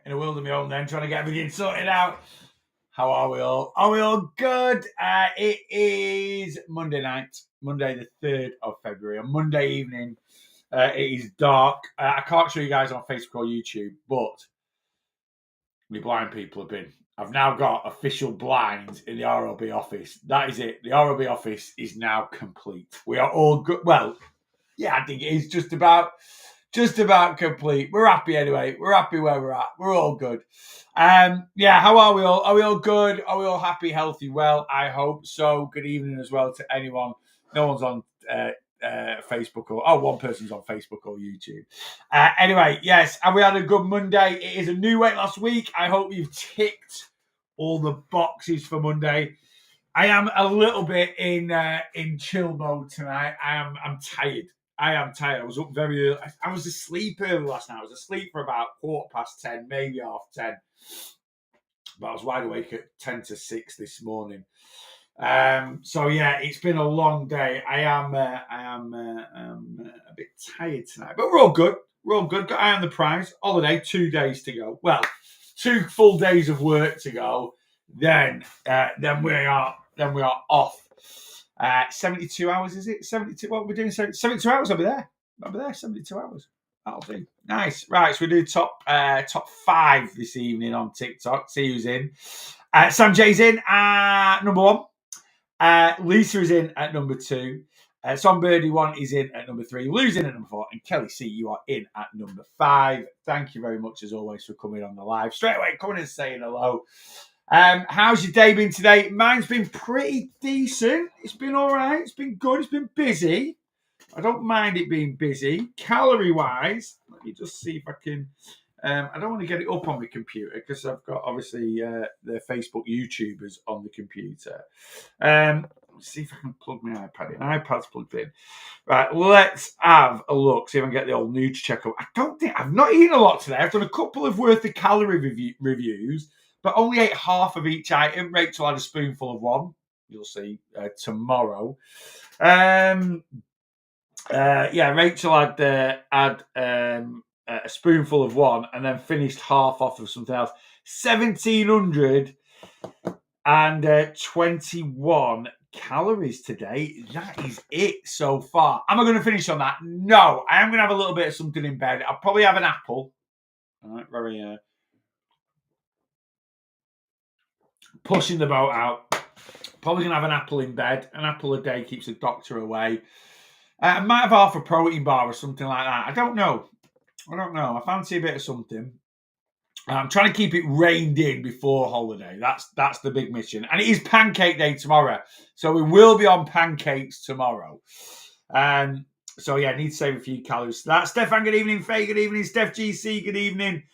in a world of my own then, trying to get everything sorted out. How are we all? Are we all good? It is Monday night, Monday the 3rd of February, on Monday evening. It is dark. I can't show you guys on Facebook or YouTube, but the blind people have been. I've now got official blinds in the RLB office. That is it. The RLB office is now complete. We are all good. Well, yeah, I think it is just about complete. We're happy anyway. We're happy where we're at. We're all good. Yeah, how are we all? Are we all good? Are we all happy, healthy, well? I hope so. Good evening as well to anyone. No one's on Facebook one person's on Facebook or YouTube. Anyway, yes, and we had a good Monday. It is a new weight loss week. I hope you've ticked all the boxes for Monday. I am a little bit in chill mode tonight. I'm tired. I am tired. I was up very early. I was asleep early last night. I was asleep for about 10:15, maybe 10:30. But I was wide awake at 5:50 this morning. So yeah, it's been a long day. I am a bit tired tonight, but we're all good. We're all good. Got eye on the prize. Holiday, 2 days to go. Well, 2 full days of work to go. Then we are off. 72 hours, is it? 72. What are we doing? 72 hours. I'll be there. 72 hours. That'll do. Nice. Right. So we do top 5 this evening on TikTok. See who's in. Sam J's in number 1. Lisa is in at number 2. Birdie 1 is in at number 3. Lou's in at number 4. And Kelly C, you are in at number 5. Thank you very much, as always, for coming on the live. Straight away, coming and saying hello. How's your day been today? Mine's been pretty decent. It's been all right. It's been good. It's been busy. I don't mind it being busy. Calorie-wise, let me just see if I can... I don't want to get it up on my computer because I've got, obviously, the Facebook YouTubers on the computer. Let's see if I can plug my iPad in. iPad's plugged in. Right, let's have a look. See if I can get the old nudes check up. I've not eaten a lot today. I've done a couple of worth of calorie reviews, but only ate half of each item. Rachel had a spoonful of one. You'll see tomorrow. Rachel had a spoonful of one and then finished half off of something else. 1,721 calories today. That is it so far. Am I going to finish on that? No. I am going to have a little bit of something in bed. I'll probably have an apple. All right, very pushing the boat out. Probably going to have an apple in bed. An apple a day keeps the doctor away. I might have half a protein bar or something like that. I don't know. I fancy a bit of something. I'm trying to keep it reined in before holiday. That's the big mission. And it is pancake day tomorrow. So we will be on pancakes tomorrow. So yeah, I need to save a few calories. That's Stefan, good evening. Faye, good evening. Steph GC, good evening.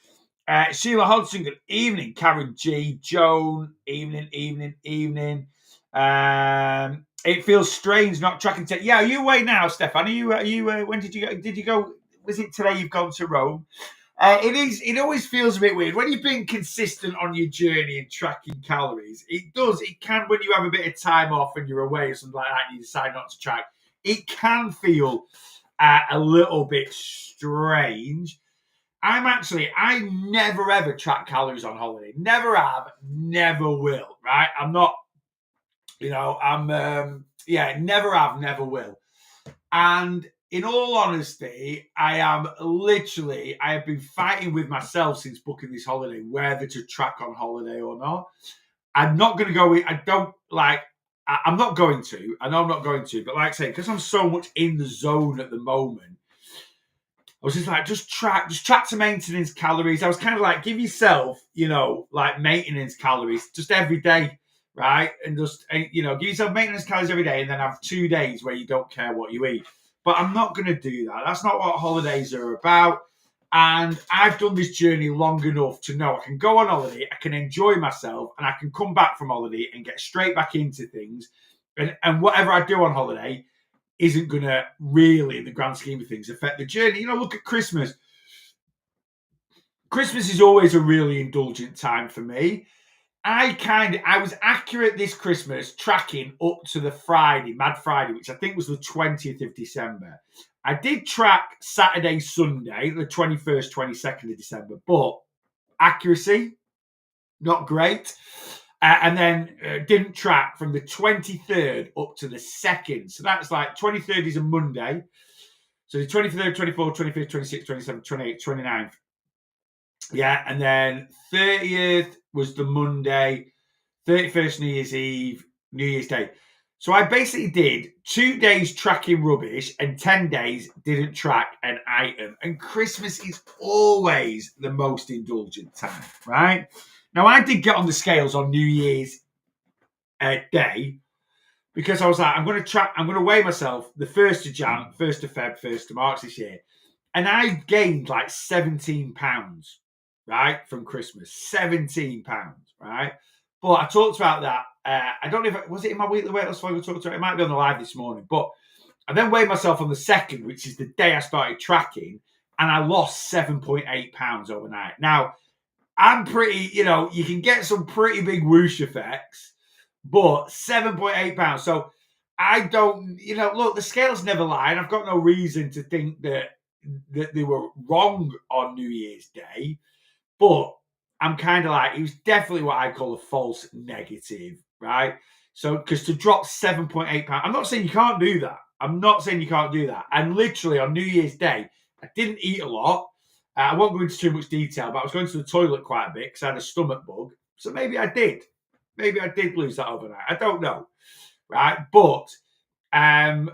Sheila Hodgson, good evening. Karen G. Joan, evening. It feels strange not tracking. Yeah, are you away now, Stefan? Are you? When did you go? Did you go? Was it today you've gone to Rome? It always feels a bit weird when you've been consistent on your journey and tracking calories. It can, when you have a bit of time off and you're away or something like that and you decide not to track, it can feel a little bit strange. I never ever track calories on holiday. Never have, never will, right? I'm not, never have, never will. And in all honesty, I have been fighting with myself since booking this holiday, whether to track on holiday or not. I'm not going to go in. I'm not going to. I know I'm not going to, but like I say, because I'm so much in the zone at the moment, I was just like, just track to maintenance calories. I was kind of like, give yourself, maintenance calories just every day, right? And just, give yourself maintenance calories every day and then have 2 days where you don't care what you eat. But I'm not going to do that. That's not what holidays are about. And I've done this journey long enough to know I can go on holiday, I can enjoy myself, and I can come back from holiday and get straight back into things. And whatever I do on holiday isn't going to really, in the grand scheme of things, affect the journey. Look at Christmas. Christmas is always a really indulgent time for me. I was accurate this Christmas tracking up to the Friday, Mad Friday, which I think was the 20th of December. I did track Saturday, Sunday, the 21st, 22nd of December, but accuracy, not great. And then didn't track from the 23rd up to the 2nd. So that's like 23rd is a Monday. So the 23rd, 24th, 25th, 26th, 27th, 28th, 29th. Yeah, and then 30th was the Monday, 31st New Year's Eve, New Year's Day. So I basically did 2 days tracking rubbish and 10 days didn't track an item. And Christmas is always the most indulgent time, right? Now, I did get on the scales on New Year's Day because I was like, I'm going to weigh myself the 1st of Jan, 1st of Feb, 1st of March this year. And I gained like 17 pounds, right, from Christmas. 17 pounds, right? But I talked about that. I don't know if it was in my weekly weight loss vlog I talked about. It might be on the live this morning. But I then weighed myself on the 2nd, which is the day I started tracking, and I lost 7.8 pounds overnight. Now, I'm pretty, you can get some pretty big whoosh effects, but 7.8 pounds. So I don't, look, the scales never lie, and I've got no reason to think that they were wrong on New Year's Day, but I'm kind of like, it was definitely what I call a false negative, right? So, because to drop 7.8 pounds, I'm not saying you can't do that. I'm not saying you can't do that. And literally on New Year's Day, I didn't eat a lot. I won't go into too much detail, but I was going to the toilet quite a bit because I had a stomach bug. So maybe I did. Maybe I did lose that overnight. I don't know, right? But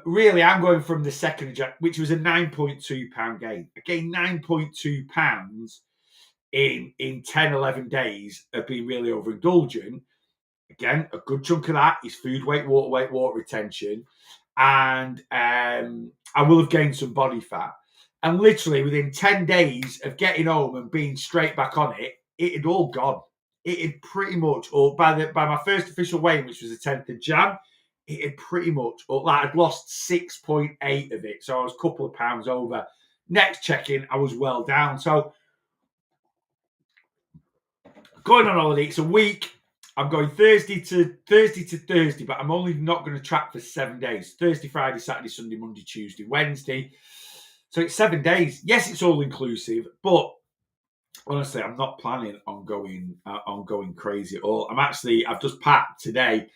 really, I'm going from the 2nd of January, which was a 9.2 pound gain. I gained 9.2 pounds in 10, 11 days of being really overindulgent. Again, a good chunk of that is food weight, water retention. And I will have gained some body fat. And literally within 10 days of getting home and being straight back on it, it had all gone. It had pretty much all, by my first official weigh, which was the 10th of Jan, it had pretty much all, like I'd lost 6.8 of it. So I was a couple of pounds over. Next check-in, I was well down. So going on holiday, it's a week. I'm going Thursday to Thursday, but I'm only not going to track for 7 days. Thursday, Friday, Saturday, Sunday, Monday, Tuesday, Wednesday. So it's 7 days. Yes, it's all inclusive, but honestly, I'm not planning on going crazy at all. I've just packed today.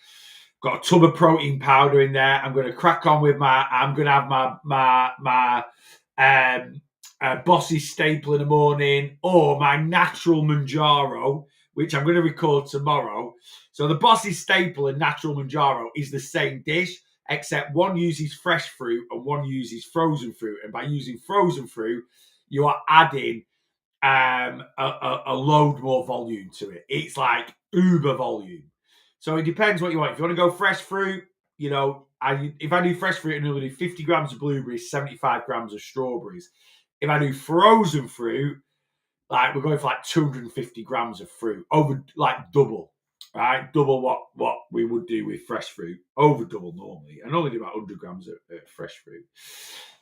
Got a tub of protein powder in there. I'm going to crack on with I'm going to have my Bossy Staple in the morning, or my natural Manjaro, which I'm going to record tomorrow. So the Bossy Staple and natural Manjaro is the same dish, except one uses fresh fruit and one uses frozen fruit. And by using frozen fruit, you are adding a load more volume to it. It's like uber volume. So it depends what you want. If you want to go fresh fruit, if I do fresh fruit, I'm going to do 50 grams of blueberries, 75 grams of strawberries. If I do frozen fruit, like we're going for like 250 grams of fruit, over like double, right? Double what we would do with fresh fruit, over double normally, and only do about 100 grams of fresh fruit.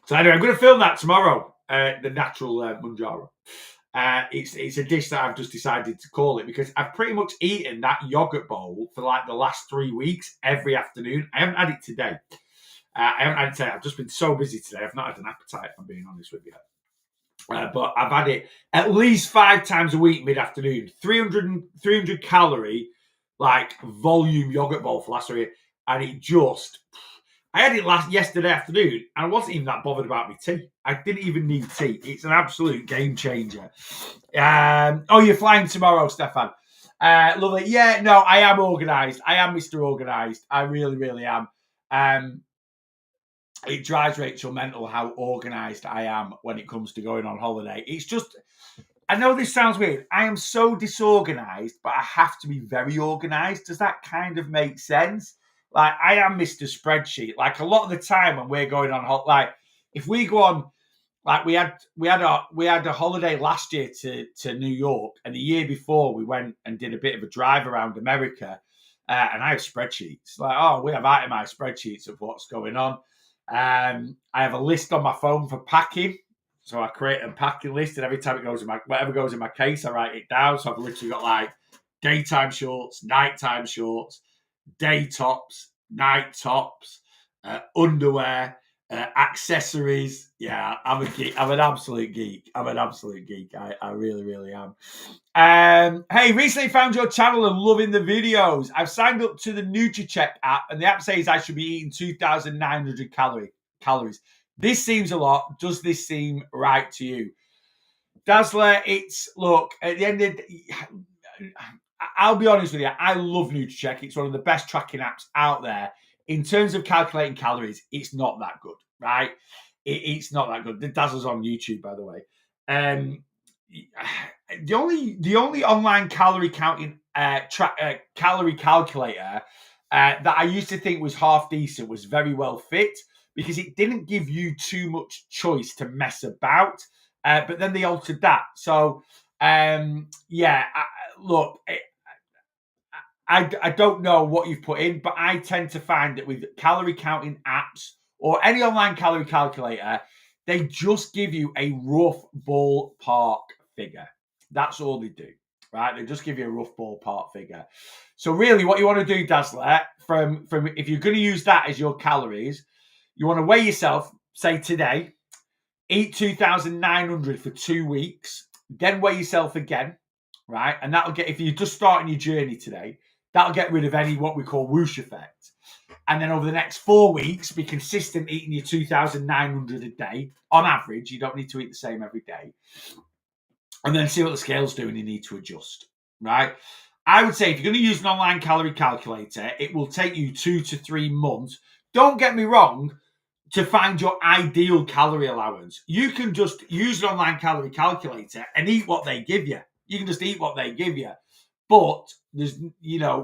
So anyway, I'm going to film that tomorrow, the natural Manjaro. It's a dish that I've just decided to call it because I've pretty much eaten that yogurt bowl for like the last 3 weeks every afternoon. I haven't had it today. I've just been so busy today. I've not had an appetite, if I'm being honest with you. But I've had it at least 5 times a week mid-afternoon. 300 calorie, like volume yogurt bowl for last week, and it just. I had it yesterday afternoon, and I wasn't even that bothered about my tea. I didn't even need tea. It's an absolute game changer. You're flying tomorrow, Stefan. Lovely. Yeah, no, I am organised. I am Mr. Organised. I really, really am. It drives Rachel mental how organised I am when it comes to going on holiday. It's just, I know this sounds weird. I am so disorganised, but I have to be very organised. Does that kind of make sense? Like, I am Mr. Spreadsheet. Like, a lot of the time when we're going on, like, if we go on, like, we had a holiday last year to New York, and the year before we went and did a bit of a drive around America, and I have spreadsheets. Like, we have itemized spreadsheets of what's going on. I have a list on my phone for packing. So I create a packing list, and every time whatever goes in my case, I write it down. So I've literally got like daytime shorts, nighttime shorts, day tops, night tops, underwear, accessories. Yeah, I'm a geek. I'm an absolute geek. I really, really am. Hey, recently found your channel and loving the videos. I've signed up to the NutriCheck app, and the app says I should be eating 2,900 calories. This seems a lot. Does this seem right to you? Dazzler, look, at the end of I'll be honest with you, I love NutriCheck. It's one of the best tracking apps out there. In terms of calculating calories, it's not that good, right? It's not that good. The Dazzler's on YouTube, by the way. The only online calorie counting calorie calculator that I used to think was half decent was Very Well Fit, because it didn't give you too much choice to mess about. But then they altered that. So look, I don't know what you've put in, but I tend to find that with calorie counting apps or any online calorie calculator, they just give you a rough ballpark figure. That's all they do, right? They just give you a rough ballpark figure. So really what you want to do, Dazzler, from if you're going to use that as your calories, you want to weigh yourself, say today, eat 2,900 for 2 weeks, then weigh yourself again, right? And that'll get, if you're just starting your journey today, that'll get rid of any what we call whoosh effect. And then over the next 4 weeks, be consistent eating your 2,900 a day on average. You don't need to eat the same every day. And then see what the scale's doing. You need to adjust, right? I would say if you're going to use an online calorie calculator, it will take you 2 to 3 months. Don't get me wrong, to find your ideal calorie allowance. You can just use an online calorie calculator and eat what they give you. You can just eat what they give you. But there's,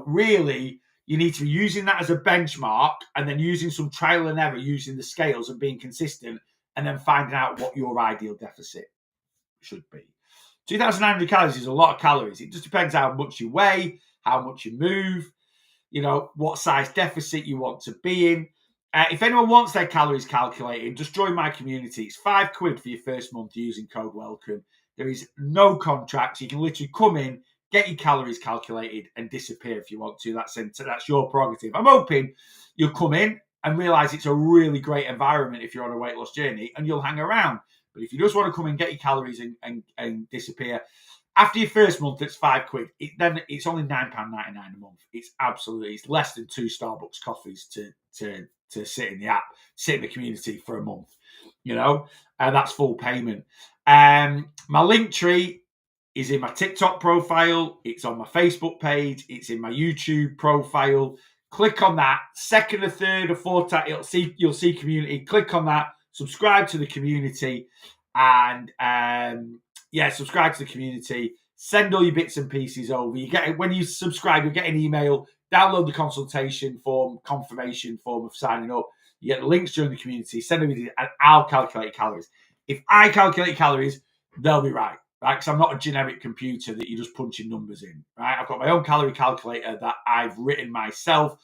really, you need to be using that as a benchmark and then using some trial and error, using the scales and being consistent, and then finding out what your ideal deficit should be. 2,900 calories is a lot of calories. It just depends how much you weigh, how much you move, what size deficit you want to be in. If anyone wants their calories calculated, just join my community. It's £5 for your first month using code WELCOME. There is no contract. You can literally come in, get your calories calculated, and disappear if you want to. That's your prerogative. I'm hoping you'll come in and realise it's a really great environment if you're on a weight loss journey, and you'll hang around. But if you just want to come and get your calories and disappear, after your first month, it's £5. Then it's only £9.99 a month. It's less than 2 Starbucks coffees to sit in the app, sit in the community for a month. That's full payment. My link tree is in my TikTok profile. It's on my Facebook page. It's in my YouTube profile. Click on that. Second or third or fourth time, you'll see community. Click on that. Subscribe to the community, and subscribe to the community. Send all your bits and pieces over. When you subscribe, you'll get an email. Download the consultation form, confirmation form of signing up. You get the links to join the community. Send them, and I'll calculate calories. If I calculate calories, they'll be right? Because I'm not a generic computer that you're just punching numbers in, right? I've got my own calorie calculator that I've written myself,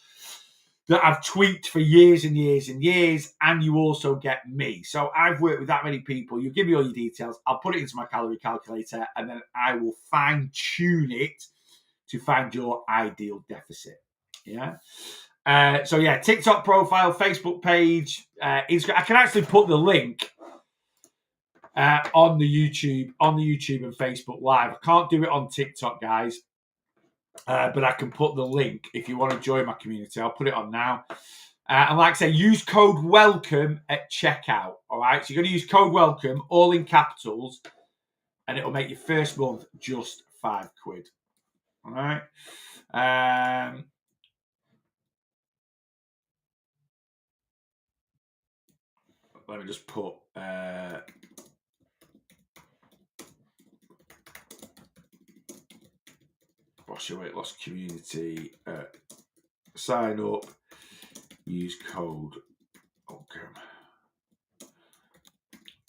that I've tweaked for years and years and years, and you also get me. So I've worked with that many people. You give me all your details, I'll put it into my calorie calculator, and then I will fine-tune it to find your ideal deficit. Yeah. TikTok profile, Facebook page, Instagram. I can actually put the link on the YouTube and Facebook Live. I can't do it on TikTok, guys. But I can put the link if you want to join my community. I'll put it on now. And like I say, use code WELCOME at checkout. All right. So you're going to use code WELCOME, all in capitals, and it'll make your first month just £5. All right. Let me just put Boss Your Weight Loss Community. Sign up. Use code WELCOME.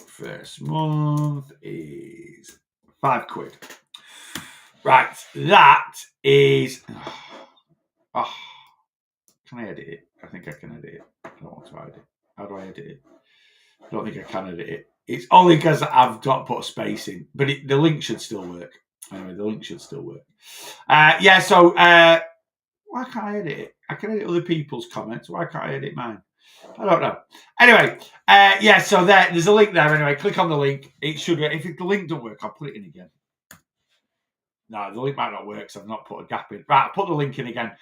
First month is £5. Right, that is. Can I edit it? I think I can edit it. I don't want to edit it. How do I edit it? I don't think I can edit it. It's only because I've got to put a space in, but the link should still work. Anyway, the link should still work. So why can't I edit it? I can edit other people's comments. Why can't I edit mine? I don't know. Anyway, so there's a link there. Anyway, click on the link. It should. If the link don't work, I'll put it in again. No, the link might not work, so I've not put a gap in. Right, I'll put the link in again.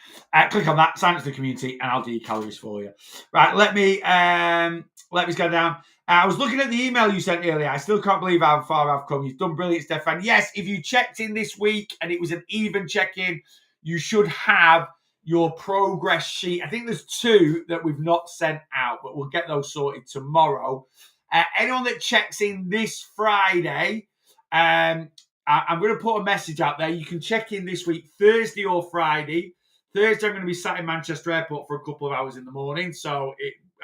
Click on that, sign up to the community, and I'll do your calories for you. Right, let me go down. I was looking at the email you sent earlier. I still can't believe how far I've come. You've done brilliant, Stefan. Yes, if you checked in this week and it was an even check-in, you should have your progress sheet. I think there's 2 that we've not sent out, but we'll get those sorted tomorrow. Anyone that checks in this Friday, I'm going to put a message out there. You can check in this week, Thursday or Friday. Thursday, I'm going to be sat in Manchester Airport for a couple of hours in the morning. So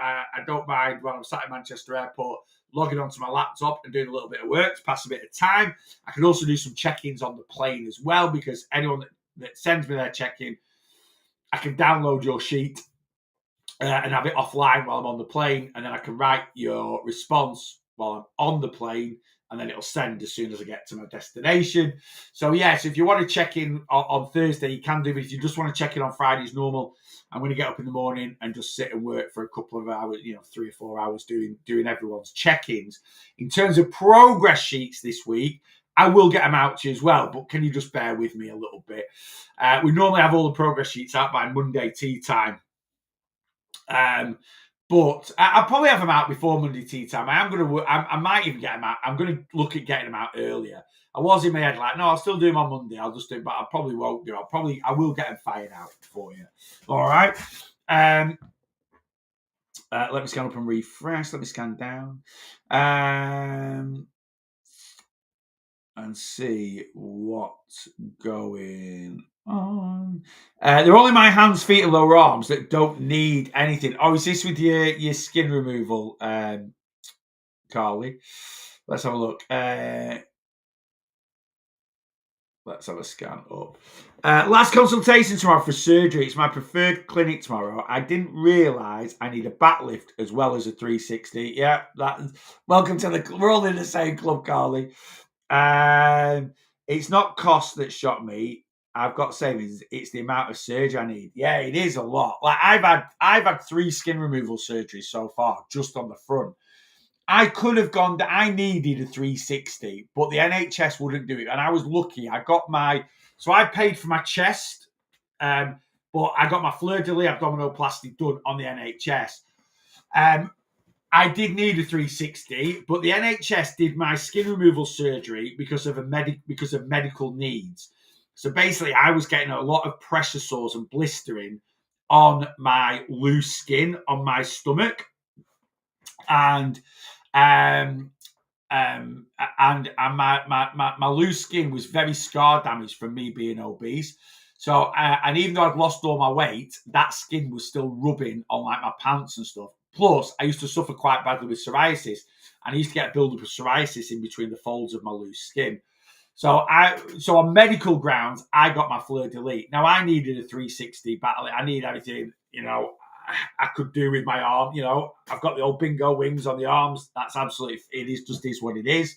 I don't mind when I'm sat in Manchester Airport logging onto my laptop and doing a little bit of work to pass a bit of time. I can also do some check-ins on the plane as well, because anyone that sends me their check-in, I can download your sheet and have it offline while I'm on the plane. And then I can write your response while I'm on the plane, and then it'll send as soon as I get to my destination. So if you want to check in on Thursday, you can do. But if you just want to check in on Friday as normal, I'm going to get up in the morning and just sit and work for a couple of hours, 3 or 4 hours doing everyone's check-ins. In terms of progress sheets this week, I will get them out to you as well, but can you just bear with me a little bit? We normally have all the progress sheets out by Monday tea time. But I'll probably have them out before Monday tea time. I might even get them out. I'm going to look at getting them out earlier. I was in my head like, no, I'll still do them on Monday. I'll just do it, but I probably won't do. I will get them fired out for you. All right. Let me scan up and refresh. Let me scan down. And see what's going on. They're only my hands, feet, and lower arms that don't need anything. Oh, is this with your skin removal, Carly? Let's have a look. Let's have a scan up. Last consultation tomorrow for surgery. It's my preferred clinic tomorrow. I didn't realise I need a back lift as well as a 360. Yeah, welcome to the. We're all in the same club, Carly. It's not cost that shocked me. I've got savings. It's the amount of surgery I need. Yeah, it is a lot. Like I've had 3 skin removal surgeries so far, just on the front. I could have gone. I needed a 360, but the NHS wouldn't do it. And I was lucky. I paid for my chest, but I got my fleur-de-lis abdominoplasty done on the NHS. I did need a 360, but the NHS did my skin removal surgery because of medical needs. So basically, I was getting a lot of pressure sores and blistering on my loose skin on my stomach, and my loose skin was very scar damaged from me being obese. So, and even though I'd lost all my weight, that skin was still rubbing on like my pants and stuff. Plus, I used to suffer quite badly with psoriasis, and I used to get a build-up of psoriasis in between the folds of my loose skin. So on medical grounds, I got my fleur-de-lis. Now, I needed a 360 battle. I need everything, I could do with my arm. I've got the old bingo wings on the arms. That's absolutely, it is what it is.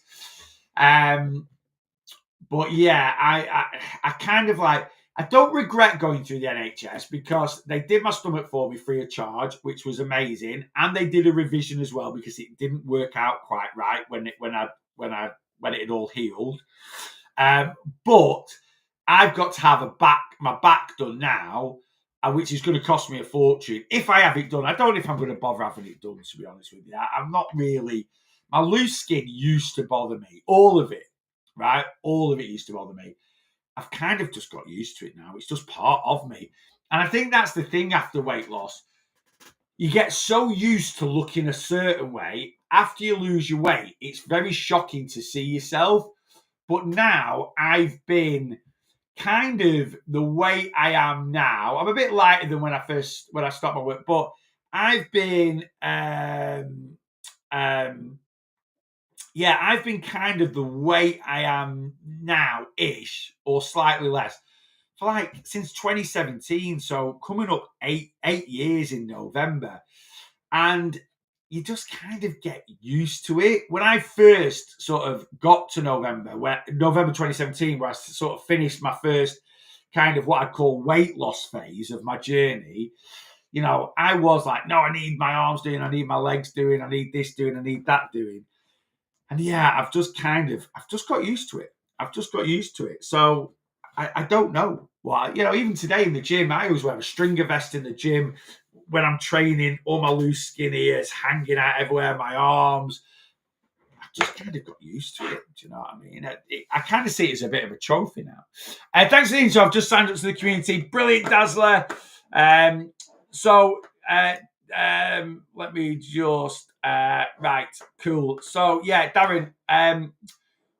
But yeah, I kind of like, I don't regret going through the NHS because they did my stomach for me free of charge, which was amazing, and they did a revision as well because it didn't work out quite right when it had all healed. But I've got to have my back done now, which is going to cost me a fortune if I have it done. I don't know if I'm going to bother having it done, to be honest with you. I'm not really. My loose skin used to bother me, all of it, right? All of it used to bother me. I've kind of just got used to it now. It's just part of me. And I think that's the thing after weight loss. You get so used to looking a certain way. After you lose your weight, it's very shocking to see yourself. But now I've been kind of the way I am now. I'm a bit lighter than when I stopped my work. But I've been... I've been kind of the way I am now-ish, or slightly less, for since 2017. So coming up eight years in November. And you just kind of get used to it. When I first sort of got to November 2017, where I sort of finished my first kind of what I'd call weight loss phase of my journey, You know, I was like, no, I need my arms doing, I need my legs doing, I need this doing, I need that doing. And yeah, I've just got used to it. I've just got used to it. So I don't know. Well, you know, even today in the gym, I always wear a stringer vest in the gym when I'm training, all my loose skin ears hanging out everywhere, my arms. I just kind of got used to it. Do you know what I mean? I kind of see it as a bit of a trophy now. Thanks for listening. So I've just signed up to the community. Brilliant, Dazzler. So let me just right, cool. So yeah, Darren,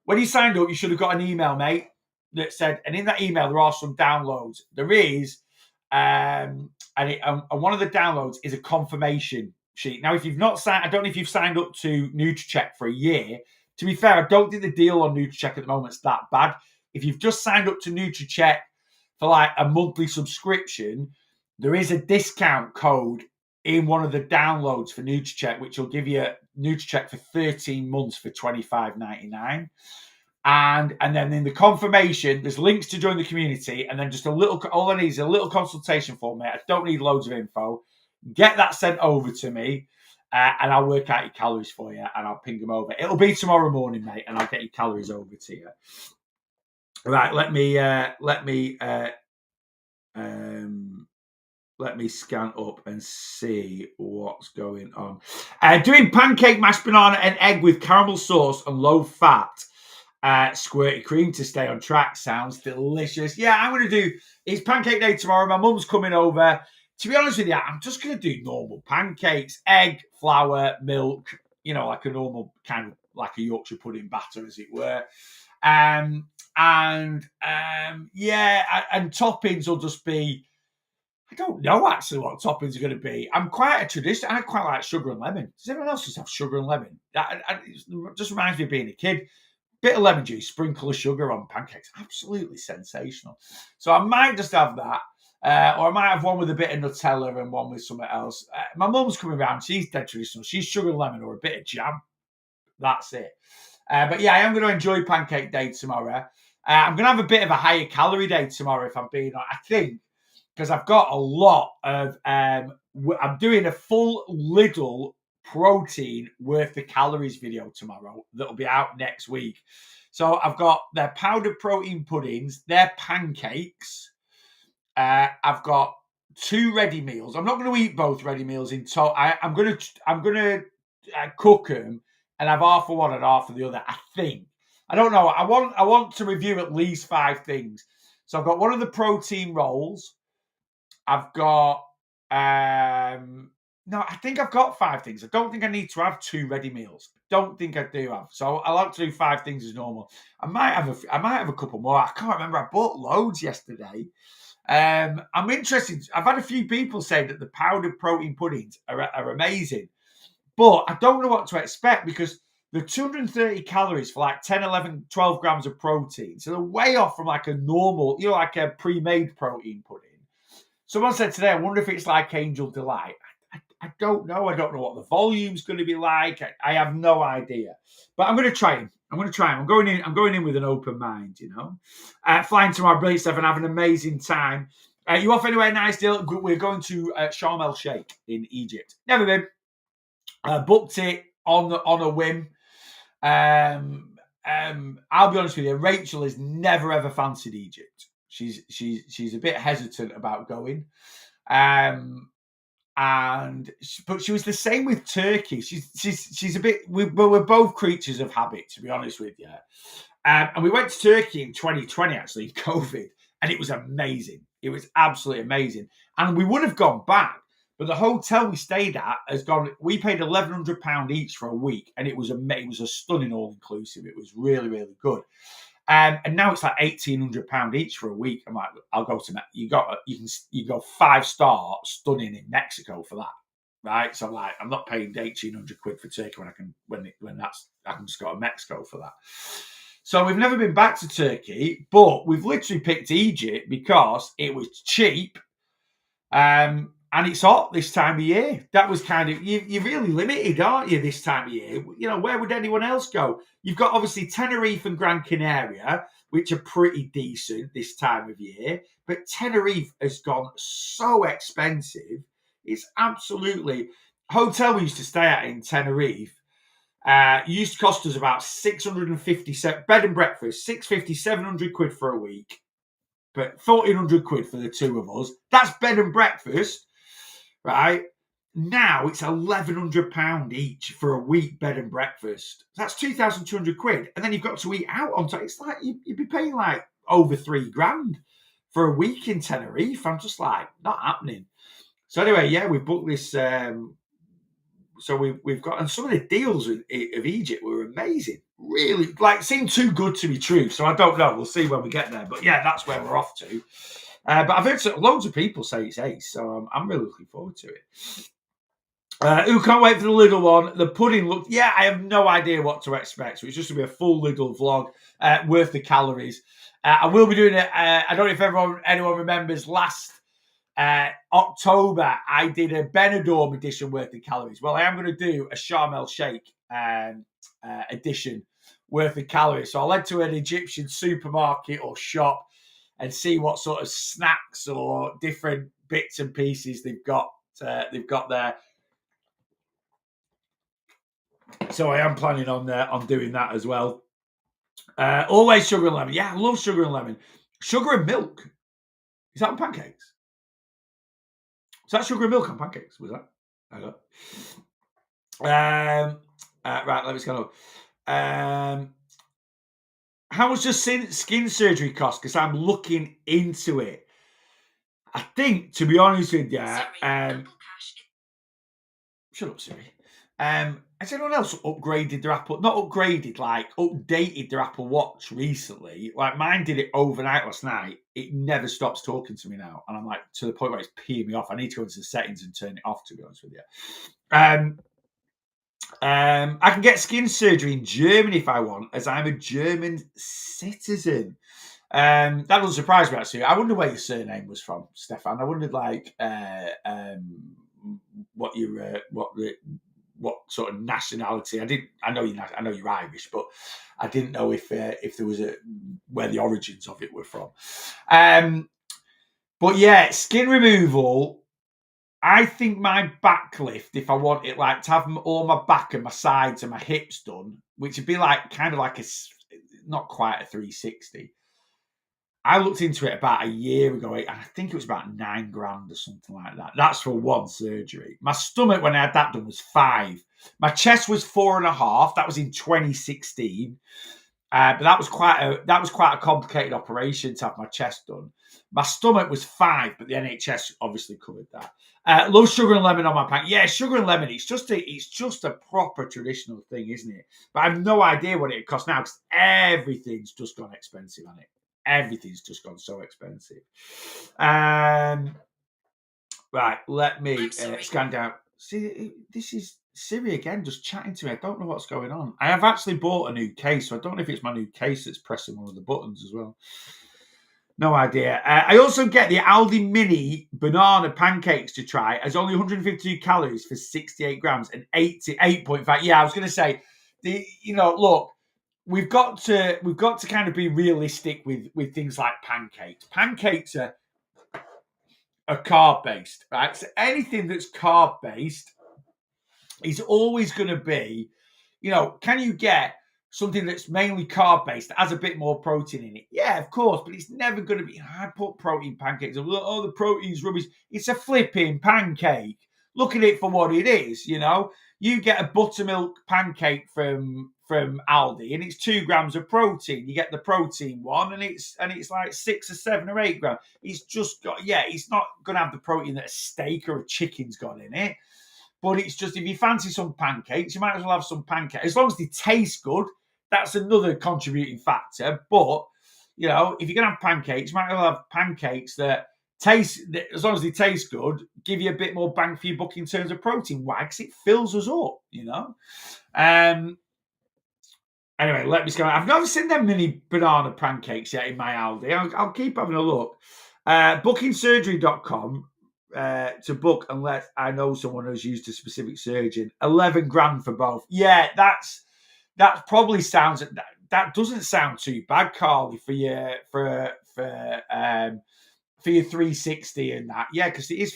when you signed up, you should have got an email, mate, that said, and in that email there are some downloads. There is, and one of the downloads is a confirmation sheet. Now, if you've not signed, I don't know if you've signed up to NutriCheck for a year. To be fair, I don't think the deal on NutriCheck at the moment is that bad. If you've just signed up to NutriCheck for like a monthly subscription, there is a discount code in one of the downloads for NutriCheck, which will give you NutriCheck for 13 months for $25.99. And then in the confirmation, there's links to join the community, and then just a little, all I need is a little consultation form, mate. I don't need loads of info. Get that sent over to me, and I'll work out your calories for you, and I'll ping them over. It'll be tomorrow morning, mate, and I'll get your calories over to you. Right, let me scan up and see what's going on. Doing pancake, mashed banana, and egg with caramel sauce and low fat. Squirty cream to stay on track. Sounds delicious. Yeah, I'm going to do, it's pancake day tomorrow. My mum's coming over. To be honest with you, I'm just going to do normal pancakes, egg, flour, milk, you know, like a normal kind of like a Yorkshire pudding batter, as it were. Yeah, and toppings will just be, I don't know actually what toppings are going to be. I'm quite a tradition. I quite like sugar and lemon. Does anyone else just have sugar and lemon? It just reminds me of being a kid. Bit of lemon juice, sprinkle of sugar on pancakes. Absolutely sensational. So I might just have that. Or I might have one with a bit of Nutella and one with something else. My mum's coming around. She's dead traditional. She's sugar and lemon or a bit of jam. That's it. But yeah, I am going to enjoy pancake day tomorrow. I'm going to have a bit of a higher calorie day tomorrow, if I'm being honest. I think, because I've got a lot of, I'm doing a full Lidl protein worth the calories video tomorrow that'll be out next week. So I've got their powdered protein puddings, their pancakes. I've got 2 ready meals. I'm not going to eat both ready meals in total. I'm going to cook them and have half of one and half of the other. I think. I don't know. I want to review at least 5 things. So I've got one of the protein rolls. I've got no, I think I've got 5 things. I don't think I need to have 2 ready meals. Don't think I do have. So I like to do 5 things as normal. I might have a couple more. I can't remember. I bought loads yesterday. I'm interested. I've had a few people say that the powdered protein puddings are amazing, but I don't know what to expect because they're 230 calories for like 10, 11, 12 grams of protein. So they're way off from like a normal, you know, like a pre-made protein pudding. Someone said today, I wonder if it's like Angel Delight. I don't know. I don't know what the volume's going to be like. I have no idea. But I'm going to try them. I'm going in with an open mind, you know. Flying tomorrow, brilliant stuff, and have an amazing time. You off anywhere nice, Dale? We're going to Sharm el Sheikh in Egypt. Never been. Booked it on a whim. I'll be honest with you. Rachel has never ever fancied Egypt. She's a bit hesitant about going. But she was the same with Turkey. She's a bit. We're both creatures of habit, to be honest with you. And we went to Turkey in 2020, actually, COVID, and it was amazing. It was absolutely amazing. And we would have gone back, but the hotel we stayed at has gone. We paid £1,100 each for a week, and it was a stunning all inclusive. It was really, really good. And now it's like £1,800 each for a week. I'm like, I'll go to you go 5-star stunning in Mexico for that, right? So I'm like, I'm not paying £1,800 for Turkey when I can just go to Mexico for that. So we've never been back to Turkey, but we've literally picked Egypt because it was cheap, and it's hot this time of year. That was kind of, you're really limited, aren't you, this time of year? You know, where would anyone else go? You've got obviously Tenerife and Gran Canaria, which are pretty decent this time of year. But Tenerife has gone so expensive. It's absolutely... Hotel we used to stay at in Tenerife used to cost us about 650 bed and breakfast, 650, 700 quid for a week, but 1,400 quid for the two of us. That's bed and breakfast, right? Now it's £1,100 each for a week bed and breakfast. That's 2,200 quid. And then you've got to eat out on top. It's like you'd be paying like over £3,000 for a week in Tenerife. I'm just like, not happening. So anyway, yeah, we booked this. So we've got, and some of the deals of Egypt were amazing. Really, like, seemed too good to be true. So I don't know. We'll see when we get there. But yeah, that's where we're off to. But I've heard loads of people say it's ace. So I'm really looking forward to it. Who can't wait for the Lidl one? The pudding looked... Yeah, I have no idea what to expect. So it's just going to be a full Lidl vlog worth the calories. I will be doing it. I don't know if anyone remembers last October, I did a Benidorm edition worth of calories. Well, I am going to do a Sharm el Sheikh edition worth of calories. So I'll head to an Egyptian supermarket or shop and see what sort of snacks or different bits and pieces they've got there. So I am planning on doing that as well. Always sugar and lemon. Yeah, I love sugar and lemon. Sugar and milk. Is that on pancakes? Is that sugar and milk on pancakes? Was that? I don't know. Right, let me go. How much does skin surgery cost? Because I'm looking into it. I think, to be honest with you, shut up, Siri. Has anyone else upgraded their Apple? Not upgraded, like updated their Apple Watch recently. Like mine did it overnight last night. It never stops talking to me now, and I'm like to the point where it's peeing me off. I need to go into the settings and turn it off. To be honest with you, I can get skin surgery in Germany if I want, as I'm a German citizen. That doesn't surprise me actually. I wonder where your surname was from, Stefan. I wondered like what sort of nationality. I know you're Irish, but I didn't know if there was where the origins of it were from. But yeah, skin removal. I think my back lift, if I want it like to have all my back and my sides and my hips done, which would be like kind of like not quite a 360. I looked into it about a year ago, and I think it was about $9,000 or something like that. That's for one surgery. My stomach, when I had that done, was $5,000. My chest was $4,500. That was in 2016. But that was quite a complicated operation to have my chest done. My stomach was $5,000, but the NHS obviously covered that. Love sugar and lemon on my pack. Yeah, sugar and lemon. It's just a proper traditional thing, isn't it? But I have no idea what it costs now because everything's just gone expensive on it. Everything's just gone so expensive. Right, let me scan down. See, this is Siri again, just chatting to me. I don't know what's going on. I have actually bought a new case, so I don't know if it's my new case that's pressing one of the buttons as well. No idea. I also get the Aldi Mini banana pancakes to try. As only 152 calories for 68 grams and 8.5. Yeah, I was going to say, look. We've got to kind of be realistic with things like pancakes. Pancakes are carb based, right? So anything that's carb based is always going to be, can you get something that's mainly carb based that has a bit more protein in it? Yeah, of course, but it's never going to be. I put protein pancakes. Oh, the protein's rubbish. It's a flipping pancake. Look at it for what it is. You get a buttermilk pancake from Aldi, and it's 2 grams of protein. You get the protein one, and it's like 6 or 7 or 8 grams. It's just got it's not going to have the protein that a steak or a chicken's got in it. But it's just, if you fancy some pancakes, you might as well have some pancakes. As long as they taste good, that's another contributing factor. But if you're going to have pancakes, you might as well have pancakes that taste, as long as they taste good, give you a bit more bang for your buck in terms of protein. Why? Because it fills us up, Anyway, let me go. I've never seen them mini banana pancakes yet in my Aldi. I'll keep having a look. Bookingsurgery.com to book unless I know someone who's used a specific surgeon. $11,000 for both. Yeah, that probably sounds. That doesn't sound too bad, Carly, for for your 360 and that. Yeah, because it was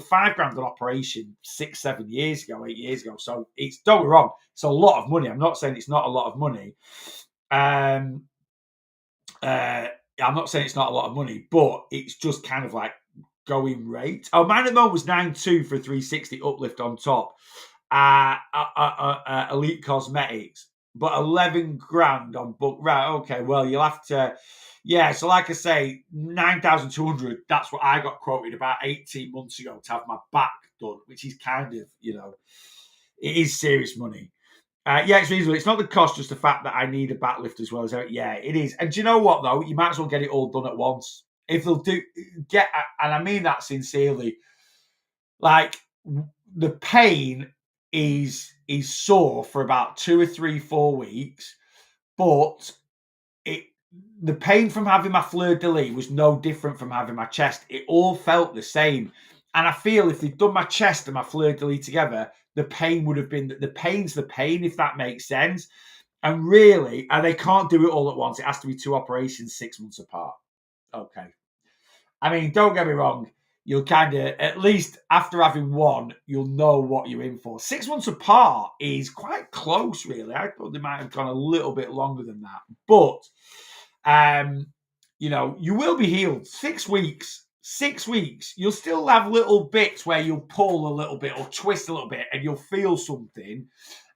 £5,000 an operation 8 years ago. So it's, don't get me wrong, it's a lot of money. I'm not saying it's not a lot of money. I'm not saying it's not a lot of money, but it's just kind of like going rate. Oh, mine at the moment was 9.2 for a 360 uplift on top. Elite Cosmetics, but 11 grand on book. Right, okay, well, you'll have to, yeah, so like I say, 9,200, that's what I got quoted about 18 months ago to have my back done, which is kind of, it is serious money. Yeah, it's reasonable. It's not the cost, just the fact that I need a back lift as well. Yeah, it is. And do you know what, though? You might as well get it all done at once. If they'll and I mean that sincerely, like, the pain is sore for about 2 or 3, 4 weeks, but the pain from having my fleur de lis was no different from having my chest. It all felt the same. And I feel if they'd done my chest and my fleur de lis together, the pain would have been, the pain's the pain, if that makes sense. And really, and they can't do it all at once. It has to be 2 operations 6 months apart. Okay. I mean, don't get me wrong. You'll kind of, at least after having one, you'll know what you're in for. 6 months apart is quite close, really. I thought they might have gone a little bit longer than that. But, you will be healed. 6 weeks. 6 weeks. You'll still have little bits where you'll pull a little bit or twist a little bit and you'll feel something.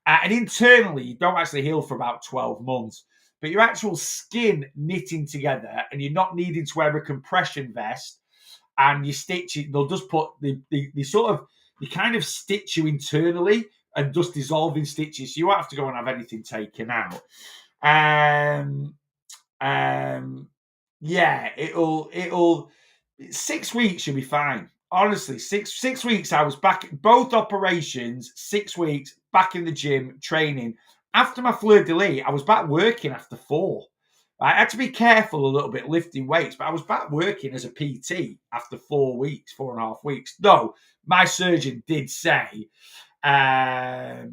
And internally, you don't actually heal for about 12 months. But your actual skin knitting together and you're not needing to wear a compression vest and you stitch it, they'll just put the kind of stitch you internally and just dissolving stitches. So you won't have to go and have anything taken out. Yeah, it'll 6 weeks should be fine. Honestly, six weeks. I was back, both operations, 6 weeks back in the gym training. After my fleur de lis, I was back working after 4. I had to be careful a little bit lifting weights, but I was back working as a PT after 4 weeks, 4.5 weeks. Though my surgeon did say, I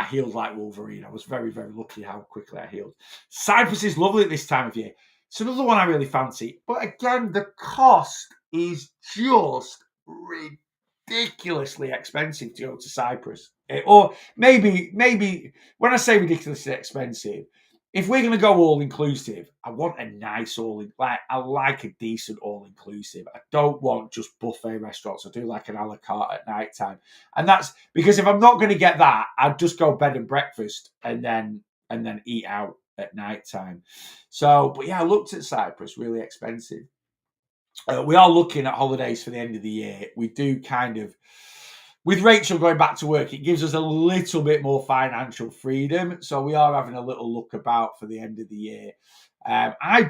healed like Wolverine. I was very, very lucky how quickly I healed. Cyprus is lovely at this time of year. It's another one I really fancy. But again, the cost is just ridiculously expensive to go to Cyprus. Or maybe when I say ridiculously expensive, if we're going to go all-inclusive, I want a nice I like a decent all-inclusive. I don't want just buffet restaurants. I do like an a la carte at night time. And that's because if I'm not going to get that, I'd just go bed and breakfast and then eat out at night time. So, but yeah, I looked at Cyprus, really expensive. We are looking at holidays for the end of the year. We do kind of, with Rachel going back to work, it gives us a little bit more financial freedom. So we are having a little look about for the end of the year. I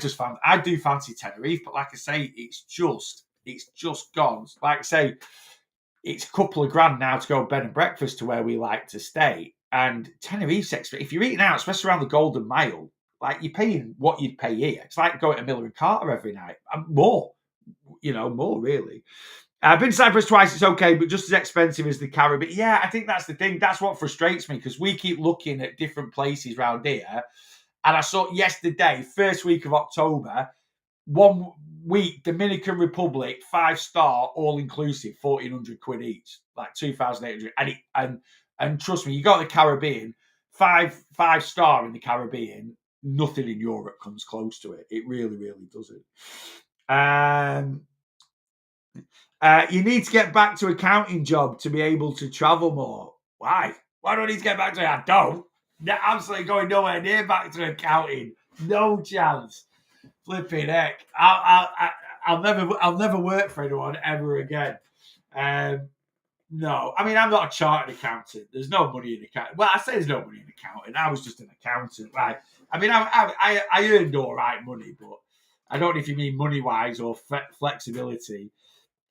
do fancy Tenerife, but like I say, it's just gone. Like I say, it's a couple of grand now to go bed and breakfast to where we like to stay. And Tenerife's expensive. If you're eating out, especially around the Golden Mile, like you're paying what you'd pay here. It's like going to Miller and Carter every night. More really. I've been to Cyprus twice, it's okay, but just as expensive as the Caribbean. Yeah, I think that's the thing. That's what frustrates me, because we keep looking at different places around here. And I saw yesterday, first week of October, 1 week, Dominican Republic, 5-star, all-inclusive, 1,400 quid each, like 2,800. And trust me, you go to the Caribbean, 5-star in the Caribbean, nothing in Europe comes close to it. It really, really doesn't. You need to get back to accounting job to be able to travel more. Why? Why do I need to get back to it? I don't. They're absolutely going nowhere near back to accounting. No chance. Flipping heck. I'll never work for anyone ever again. No, I mean, I'm not a chartered accountant. There's no money in accounting. Well, I say there's no money in accounting. I was just an accountant, right? I mean, I earned all right money, but I don't know if you mean money-wise or flexibility.